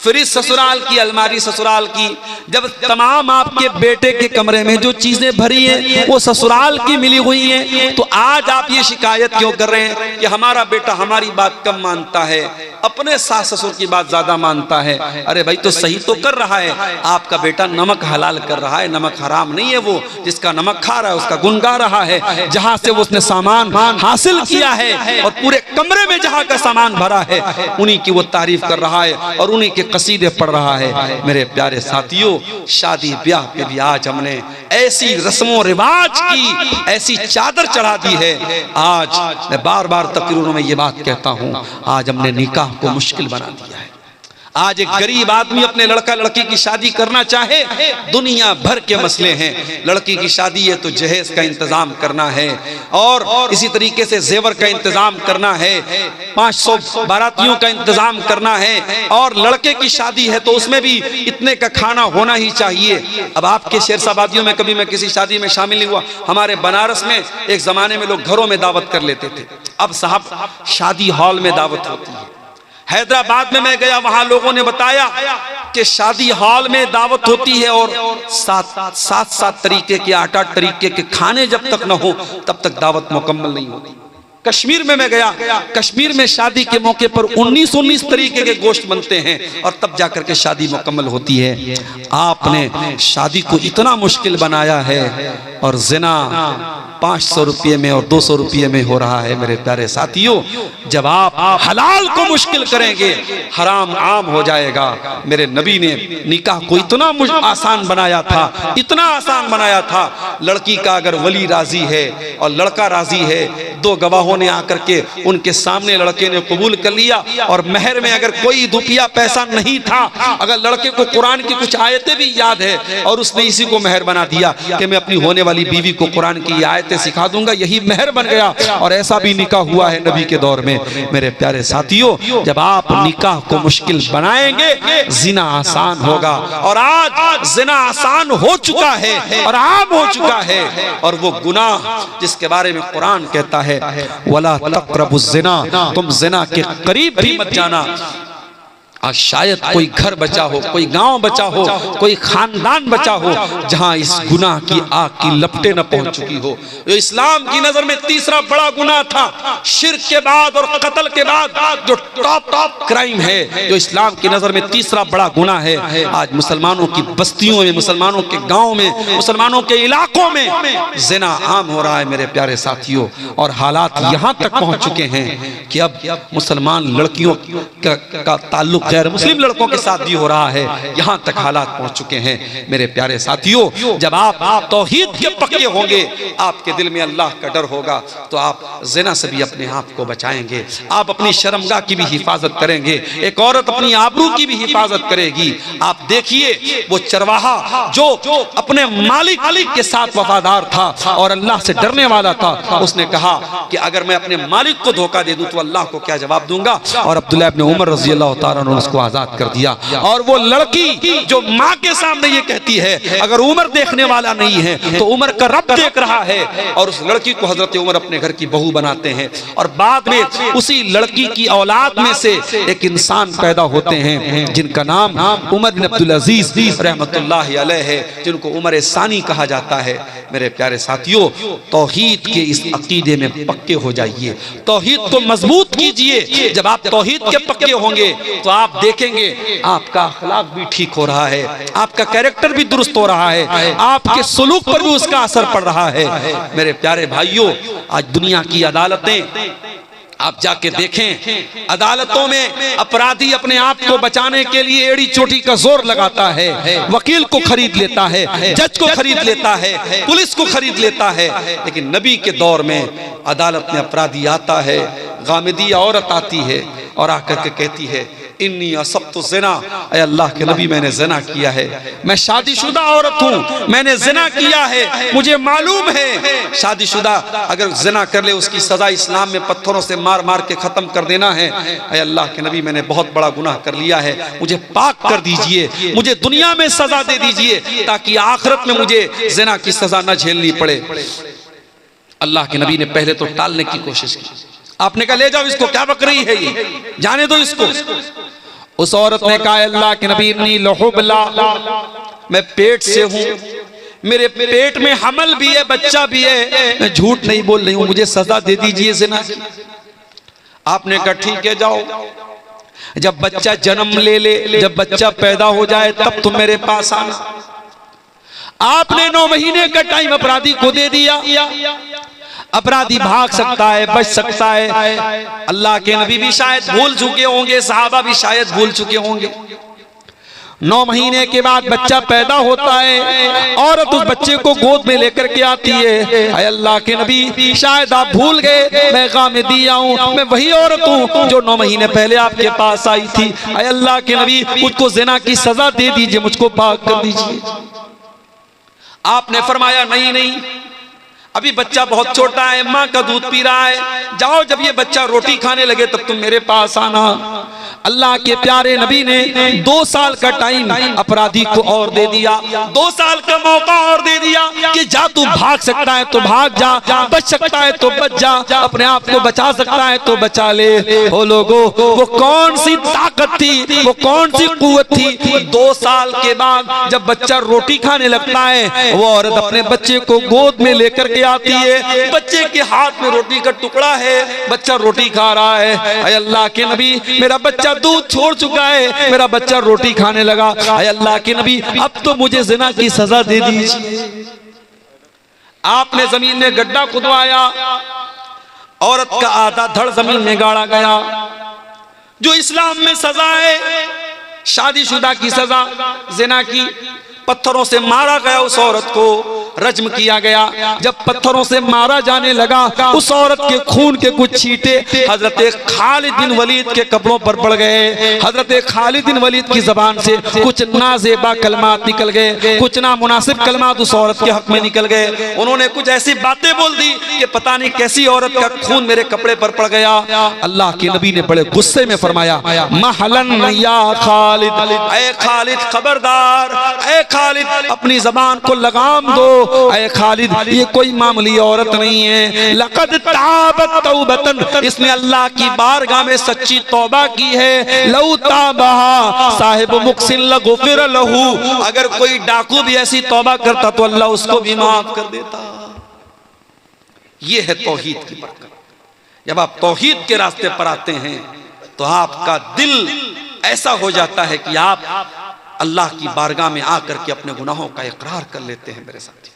फ्रिज ससुराल की, अलमारी ससुराल की। जब तमाम आपके बेटे के कमरे में जो चीजें भरी हैं वो ससुराल की मिली हुई हैं, तो आज आप ये शिकायत क्यों कर रहे हैं कि हमारा बेटा हमारी बात कम मानता है, अपने सास ससुर की बात ज्यादा मानता है? अरे भाई तो सही तो कर रहा है। आपका बेटा नमक हलाल कर रहा है, नमक हराम नहीं है। वो जिसका नमक खा रहा है उसका गुन गा रहा है। जहां से वो उसने सामान हासिल किया है और पूरे कमरे में जहां का सामान भरा है उन्हीं की वो तारीफ कर रहा है और उन्हीं के कसीदे पढ़ रहा है। मेरे प्यारे साथियों, शादी ब्याह पे भी आज हमने ऐसी रस्मों रिवाज की ऐसी चादर चढ़ा दी है। आज मैं बार बार तकरीरों में ये बात कहता हूं, आज हमने निकाह को मुश्किल बना दिया है। आज एक गरीब आदमी अपने लड़का लड़की की शादी करना चाहे, दुनिया भर के मसले हैं। लड़की की शादी है तो जहेज का इंतजाम करना है और इसी तरीके से जेवर का इंतजाम करना है, 500 बारातियों का इंतजाम करना है। और लड़के की शादी है तो उसमें भी इतने का खाना होना ही चाहिए। अब आपके शेरशाबादियों में कभी मैं किसी शादी में शामिल नहीं हुआ। हमारे बनारस में एक जमाने में लोग घरों में दावत कर लेते थे, अब साहब शादी हॉल में दावत होती है। हैदराबाद में मैं गया, वहां लोगों ने बताया कि शादी हॉल में दावत होती है और सात तरीके के 8 तरीके के खाने जब तक न हो तब तक दावत मुकम्मल नहीं होती। कश्मीर में मैं गया, कश्मीर में शादी के मौके पर 19 तरीके के गोश्त बनते हैं और तब जाकर के शादी मुकम्मल होती है। आपने शादी को इतना मुश्किल बनाया है और जिना 500 रुपये में और 200 रुपये में हो रहा है। मेरे प्यारे साथियों, जब आप हलाल को मुश्किल करेंगे हराम आम हो जाएगा। मेरे नबी ने निकाह को इतना आसान बनाया था, इतना आसान बनाया था। लड़की का अगर वली राजी है और लड़का राजी है, 2 गवाहों ने आकर के उनके सामने लड़के ने कबूल कर लिया और महर में अगर कोई रुपया पैसा नहीं था, अगर लड़के को कुरान की कुछ आयतें भी याद है और उसने इसी को महर बना दिया कि मैं अपनी होने वाली बीवी को कुरान की आयतें सिखा दूंगा, यही महर बन गया। और ऐसा भी निकाह हुआ है नबी के दौर में। मेरे प्यारे साथियों, जब आप निकाह को मुश्किल बनाएंगे जिना आसान होगा। और आज जिना आसान हो चुका है और आम हो चुका है। और वो गुनाह जिसके बारे में कुरान कहता है वला तक़रबुज़ ज़िना, तुम जिना के करीब भी मत जाना। आज शायद कोई घर बचा हो, कोई गांव बचा हो, कोई खानदान बचा हो जहां इस गुनाह की आग की लपटें न पहुंच चुकी हो। जो इस्लाम की नजर में तीसरा बड़ा गुनाह था, शिर्क के बाद और कत्ल के बाद जो टॉप क्राइम है, जो इस्लाम की नजर में तीसरा बड़ा गुनाह है, आज मुसलमानों की बस्तियों में, मुसलमानों के गाँव में, मुसलमानों के इलाकों में जिना आम हो रहा है। मेरे प्यारे साथियों, और हालात यहाँ तक पहुँच चुके हैं कि अब मुसलमान लड़कियों का ताल्लुक गैर मुस्लिम लड़कों के साथ भी हो रहा है। यहां तक हालात पहुंच चुके हैं। मेरे प्यारे साथियों, जब आप तौहीद के पक्के होंगे, आपके दिल में अल्लाह का डर होगा, तो आप जिना से भी अपने आप को बचाएंगे। आप अपनी शर्मगाह की भी हिफाजत करेंगे। एक औरत अपनी आबरू की भी हिफाजत करेगी। आप देखिए वो चरवाहा जो अपने मालिक के साथ वफादार था और अल्लाह से डरने वाला था, उसने कहा कि अगर मैं अपने मालिक को धोखा दे दूं तो अल्लाह को क्या जवाब दूंगा। और अब्दुल्लाह इब्न उमर रज़ी अल्लाह तआला अन्हु उसको आजाद कर दिया। और वो लड़की जो माँ के सामने ये कहती है अगर उमर देखने वाला नहीं है तो उमर का रब देख रहा है, और उस लड़की को हजरत उमर अपने घर की बहू बनाते हैं। और बाद में उसी लड़की की औलाद में से एक इंसान पैदा होते हैं जिनका नाम उमर बिन अब्दुल अजीज रहमतुल्लाहि अलैह है, जिनको उमर सानी कहा जाता है। मेरे प्यारे साथियों, तौहीद के इस अकीदे में पक्के हो जाइए, तौहीद को मजबूत कीजिए। जब आप तौहीद के पक्के होंगे तो आप देखेंगे आपका अखलाक भी ठीक हो रहा है, आपका कैरेक्टर भी दुरुस्त हो रहा है, आपके सुलूक पर भी उसका असर पड़ रहा है। मेरे प्यारे भाइयों, आज दुनिया की अदालतें आप जाके देखें, अदालतों में अपराधी अपने आप को बचाने के लिए एड़ी चोटी का जोर लगाता है, वकील को खरीद लेता है, जज को खरीद लेता है, पुलिस को खरीद लेता है। लेकिन नबी के दौर में अदालत में अपराधी आता है, गामिदी औरत आती है और आकर के कहती है इन्नी असब्तु ज़िना, ऐ अल्लाह के नबी मैंने ज़िना किया है, मैं शादीशुदा औरत हूँ, मैंने ज़िना किया है, मुझे मालूम है शादीशुदा अगर ज़िना कर ले उसकी सज़ा इस्लाम में पत्थरों से मार मार के ख़त्म कर देना है। ऐ अल्लाह के नबी मैंने बहुत बड़ा गुनाह कर लिया है, मुझे पाक कर दीजिए, मुझे दुनिया में सज़ा दे दीजिए ताकि आखिरत में मुझे ज़िना की सज़ा न झेलनी पड़े। अल्लाह के नबी ने पहले तो टालने की कोशिश की, आपने कहा ले जाओ इसको, क्या बक रही है ये, जाने दो इसको। उस औरत ने कहा अल्लाह के नबी इन्नी लहुबला, मैं पेट से हूँ, मेरे पेट में हमल भी है, बच्चा भी है, मैं झूठ नहीं बोल रही हूँ, मुझे सजा दे दीजिए ज़िना की। आपने कहा ठीक है जाओ, जब बच्चा जन्म ले, जब बच्चा पैदा हो जाए तब तुम मेरे पास आना। आपने 9 महीने का टाइम अपराधी को दे दिया। अपराधी भाग सकता है, बच सकता है। अल्लाह के नबी भी शायद भूल चुके होंगे, सहाबा भी शायद भूल चुके होंगे। 9 महीने के बाद बच्चा पैदा होता है, औरत उस बच्चे को गोद में लेकर के आती है। ऐ अल्लाह के नबी शायद आप भूल गए, मैं गामिदी हूँ, मैं वही औरत हूँ जो 9 महीने पहले आपके पास आई थी। ऐ अल्लाह के नबी मुझको ज़िना की सजा दे दीजिए, मुझको पाक कर दीजिए। आपने फरमाया नहीं नहीं, अभी बच्चा बहुत छोटा है, माँ का दूध पी रहा है, जाओ जब ये बच्चा रोटी खाने लगे तब तुम मेरे पास आना। अल्लाह के प्यारे नबी ने 2 साल का टाइम अपराधी को और दे दिया, 2 साल का मौका और दे दिया कि जा तू भाग सकता है तो भाग जा, बच सकता है तो बच जा, अपने आप को बचा सकता है तो बचा ले। ओ लोगो, वो कौन सी ताकत थी, वो कौन सी कुव्वत थी। 2 साल के बाद जब बच्चा रोटी खाने लगता है, वो औरत अपने बच्चे को गोद में लेकर के आती है, बच्चे के हाथ में रोटी का टुकड़ा है, बच्चा रोटी खा रहा है। ऐ अल्लाह के नबी मेरा बच्चा दूध छोड़ चुका है, मेरा बच्चा रोटी खाने लगा। ऐ अल्लाह के नबी अब तो मुझे ज़िना की सजा दे दीजिए। आपने जमीन में गड्ढा खुदवाया, औरत का आधा धड़ जमीन में गाड़ा गया। जो इस्लाम में सजा है शादीशुदा की सजा, ज़िना की, पत्थरों से मारा गया, उस औरत को रज्म किया गया। जब पत्थरों से मारा जाने लगा, उस औरत के खून के कुछ छींटे हजरत खालिद बिन वलीद के कपड़ों पर पड़ गए। हजरत खालिद बिन वलीद की जबान से कुछ नाजेबा कलमात निकल गए, कुछ नामुनासिब कलमात उस औरत के हक में निकल गए। उन्होंने कुछ ऐसी बातें बोल दी कि पता नहीं कैसी औरत का खून मेरे कपड़े पर पड़ गया। अल्लाह के नबी ने बड़े गुस्से में फरमाया महलन या खालिद, ऐ खालिद खबरदार, ऐ खालिद अपनी जबान को लगाम दो। ऐ खालिद ये कोई मामूली औरत नहीं है, लक़द ताबत तौबतन, इसने अल्लाह की बारगाह में सच्ची तौबा की है। लौ ताबहा साहिब मुक्सिन लगुफिर लहू, अगर कोई डाकू भी ऐसी तौबा करता तो अल्लाह उसको भी माफ कर देता। ये है तौहीद की बरकत। जब आप तौहीद के रास्ते पर आते हैं तो आपका दिल ऐसा हो जाता है कि आप अल्लाह की बारगाह में आकर के अपने गुनाहों का इकरार कर लेते हैं मेरे साथी।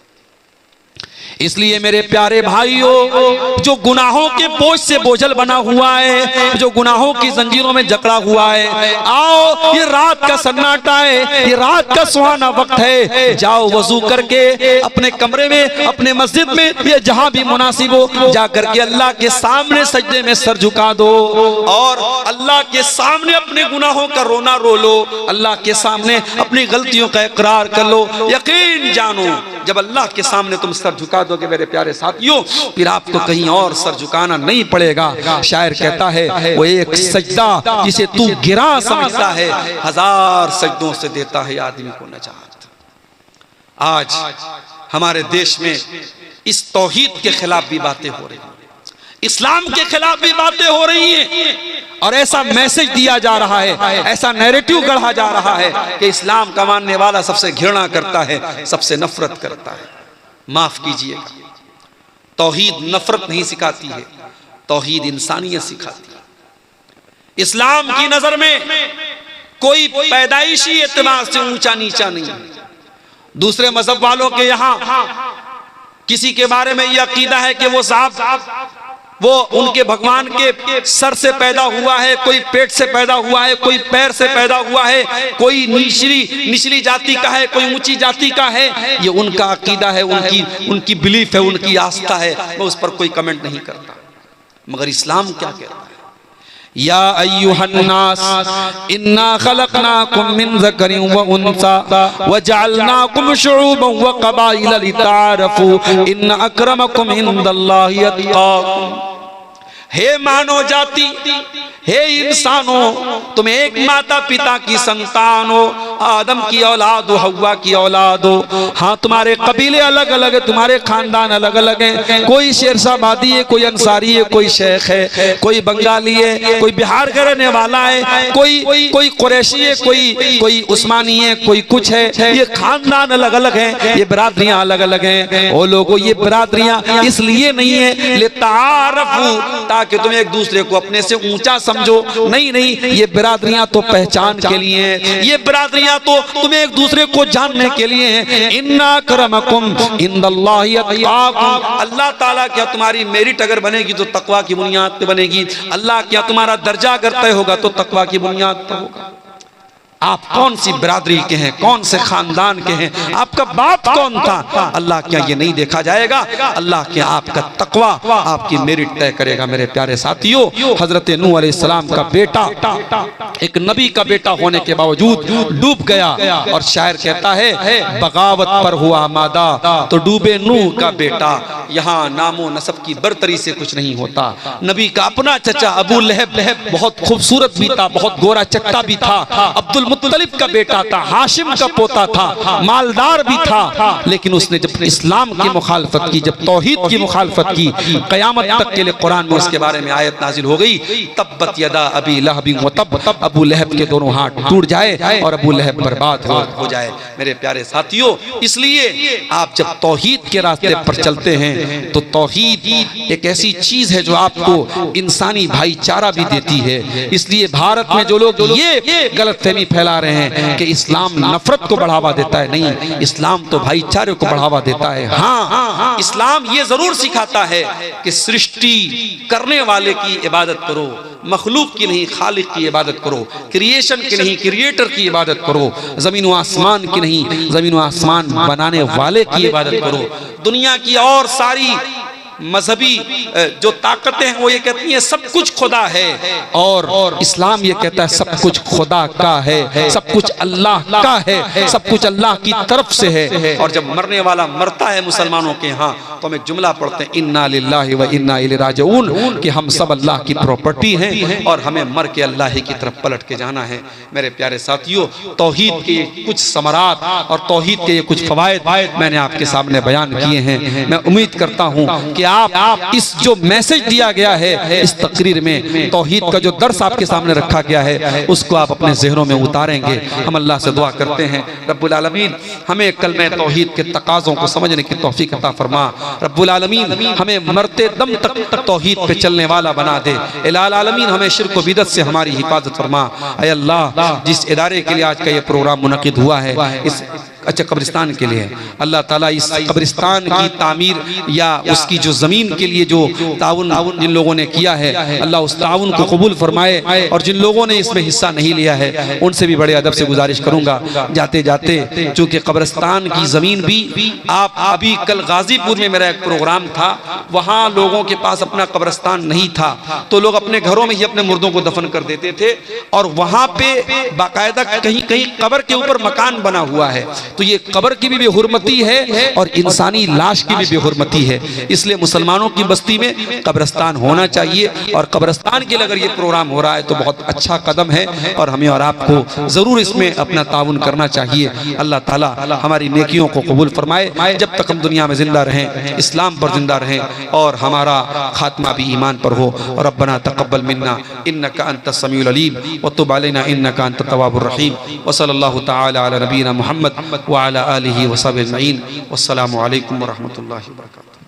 इसलिए मेरे प्यारे भाइयों, जो गुनाहों के बोझ से बोझल बना हुआ है, जो गुनाहों की जंजीरों में जकड़ा हुआ है, आओ ये रात का सन्नाटा है, ये रात का सुहाना वक्त है, जाओ वजू करके अपने कमरे में, अपने मस्जिद में, ये जहां भी मुनासिब हो, जा करके अल्लाह के सामने सजदे में सर झुका दो और अल्लाह के सामने अपने गुनाहों का रोना रो लो, अल्लाह के सामने अपनी गलतियों का इकरार कर लो। यकीन जानो जब अल्लाह के सामने तुम सर झुका दोगे मेरे प्यारे साथियों, फिर आपको कहीं और सर झुकाना नहीं पड़ेगा। शायर कहता है वो एक सजदा जिसे तू गिरा समझता है, 1000 सजदों से देता है आदमी को नजात। आज हमारे देश में इस तौहीद के खिलाफ भी बातें हो रही हैं, इस्लाम के खिलाफ भी बातें हो रही हैं और ऐसा मैसेज दिया जा रहा है, ऐसा नैरेटिव गढ़ा जा रहा है कि इस्लाम का मानने वाला सबसे घृणा करता है, सबसे नफरत करता है। माफ कीजिएगा, तौहीद नफरत नहीं सिखाती है, तौहीद इंसानियत सिखाती है। इस्लाम की नजर में कोई पैदाइशी एतबार से ऊंचा नीचा नहीं है। दूसरे मजहब वालों के यहां किसी के बारे में यह अकीदा है कि वो साहब वो उनके भगवान के सर से पैदा हुआ है, कोई पेट से पैदा हुआ है, कोई पैर से पैदा हुआ है, कोई निचली जाति का है, कोई ऊंची जाति का है। ये उनका अकीदा है, उनकी बिलीफ है, उनकी आस्था है। मैं उस पर कोई कमेंट नहीं करता। मगर इस्लाम क्या कहता है? या अय्युहन्नास इन्ना खलकनाकुम मिन ज़करिन व उन्सा व जअलनाकुम शुऊबन व क़बाइल लितारफू इन्न अक्रमकुम इंदल्लाहि अत्क़ाकुम। हे मानव जाति, हे इंसानों, तुम एक माता पिता की संतान हो, आदम की औलाद हो, हव्वा की औलाद हो। हाँ, तुम्हारे कबीले अलग अलग है, तुम्हारे खानदान अलग अलग हैं। कोई शेरशाहबादी है, कोई अंसारी है, कोई शेख है, कोई बंगाली है, कोई बिहार का रहने वाला है, कोई कुरैशी है, कोई उस्मानी है, कोई कुछ है। ये खानदान अलग अलग हैं, ये बरादरियां अलग अलग हैं। ओ लोगों, ये बरादरियां इसलिए नहीं है लितारफू, ताकि तुम एक दूसरे को अपने से ऊंचा समझो। नहीं, ये बिरादरियां तो पहचान के लिए हैं, ये बिरादरियां तो तुम्हें एक दूसरे को जानने के लिए हैं। इन्ना अक्रमकुम इंदल्लाहि अत्क़ाकुम। अल्लाह ताला क्या तुम्हारी मेरिट अगर बनेगी तो तकवा की बुनियाद पे बनेगी। अल्लाह क्या तुम्हारा दर्जा अगर तय होगा तो तकवा की बुनियाद पे होगा। आप कौन सी बिरादरी के हैं, कौन से खानदान के हैं, आपका बाप कौन था, अल्लाह क्या ये नहीं देखा जाएगा? अल्लाह क्या आपका तकवा आपकी मेरिट तय करेगा। मेरे प्यारे साथियों, हजरत नूह अलैहिस्सलाम का बेटा एक नबी का बेटा होने के बावजूद डूब गया। और शायर कहता है बगावत पर हुआ मादा तो डूबे नूह का बेटा। यहाँ नामो नसब की बरतरी से कुछ नहीं होता। नबी का अपना चचा अबू लहब बहुत खूबसूरत भी था, बहुत गोरा चट्टा भी था, अब्दुल मुत्तलिब का बेटा था, हाशिम का पोता था, मालदार भी था। लेकिन उसने जब इस्लाम की मुखालफत की, जब तौहीद की मुखालफत की, क़यामत तक के लिए कुरान में उसके बारे में आयत नाजिल हो गई, तब्बत यदा अबी लहबिन व तब, अबू लहब के दोनों हाथ टूट जाए और अबू लहब बर्बाद हो जाए। मेरे प्यारे साथियों, इसलिए आप जब तौहीद के रास्ते पर चलते हैं तो तौहीद एक ऐसी चीज है जो आपको इंसानी भाईचारा भी देती है। इसलिए भारत में जो लोग ये गलतफहमी फैला रहे हैं कि इस्लाम नफरत को बढ़ावा देता है, नहीं, इस्लाम तो भाईचारे को बढ़ावा देता है। हाँ, इस्लाम ये जरूर सिखाता है कि सृष्टि करने वाले की इबादत करो, मखलूक की नहीं, खालिक की इबादत करो, क्रिएशन की नहीं, क्रिएटर की इबादत करो, जमीन व आसमान की नहीं, जमीन व आसमान बनाने वाले की इबादत करो। दुनिया की और सारी मजहबी जो ताकतें हैं वो ये कहती हैं सब कुछ खुदा है, और इस्लाम ये कहता है सब कुछ खुदा का है, सब कुछ अल्लाह का है, सब कुछ अल्लाह की तरफ से है। और जब मरने वाला मरता है मुसलमानों के यहाँ तो हम एक जुमला पढ़ते हैं, इन्ना लिल्लाहि व इन्ना इलैहि राजिऊन, कि हम सब अल्लाह की प्रॉपर्टी हैं और हमें मर के अल्लाह ही की तरफ पलट के जाना है। मेरे प्यारे साथियों, तौहीद के कुछ समरात और तौहीद के कुछ फवायद मैंने आपके सामने बयान किए हैं। मैं उम्मीद करता हूँ कि आप इस जो मैसेज दिया गया है इस तकरीर में, तौहीद का जो दर्स आपके सामने रखा गया है, उसको आप अपने ज़हनों में उतारेंगे। हम अल्लाह से दुआ करते हैं रब्बुल आलमीन हमें कलमे तौहीद के तकाज़ों को समझने की तौफीक अता फरमा। रब्बुल आलमीन हमें मरते दम तक तौहीद पे चलने वाला बना दे। इलाल आलमीन हमें शिर्क व बिदअत से हमारी हिफाजत फरमा। ऐ अल्लाह, जिस इदारे के लिए आज का ये प्रोग्राम मुनक़िद हुआ है, इस अच्छा कब्रिस्तान के लिए, अल्लाह ताला इस कब्रिस्तान की तामीर या उसकी जो ज़मीन के लिए जो ताउन जिन लोगों ने किया है, अल्लाह उस ताउन को कबूल फरमाए। और जिन लोगों ने इसमें हिस्सा नहीं लिया है उनसे भी बड़े अदब से गुजारिश करूँगा, जाते जाते, चूँकि कब्रिस्तान की ज़मीन भी आप अभी कल गाज़ीपुर में मेरा एक प्रोग्राम था, वहाँ लोगों के पास अपना कब्रिस्तान नहीं था तो लोग अपने घरों में ही अपने मुर्दों को दफन कर देते थे, और वहाँ पे बाकायदा कहीं कहीं कब्र के ऊपर मकान बना हुआ है। तो ये कब्र की भी बेहुरमती है और इंसानी लाश की भी बेहुरमती है। इसलिए मुसलमानों की बस्ती में कब्रिस्तान होना चाहिए, और कब्रिस्तान के लिए अगर ये प्रोग्राम हो रहा है तो बहुत अच्छा कदम है, और हमें और आपको ज़रूर इसमें अपना ताउन करना चाहिए। अल्लाह ताला हमारी नेकियों को कबूल फरमाए। जब तक हम दुनिया में जिंदा रहें, इस्लाम पर जिंदा रहें, और हमारा खात्मा भी ईमान पर हो। रब्बना तक़ब्बल मिन्ना इन्नका अंतस समीउल अलीम व तुब अलैना इन्नका अंतत तव्वाबुर रहीम। व सल्लल्लाहु तआला अला नबीना मुहम्मद व अला आलिहि व सहबिहि अजमईन। वस्सलामु अलैकुम व रहमतुल्लाहि व बरकातुहू।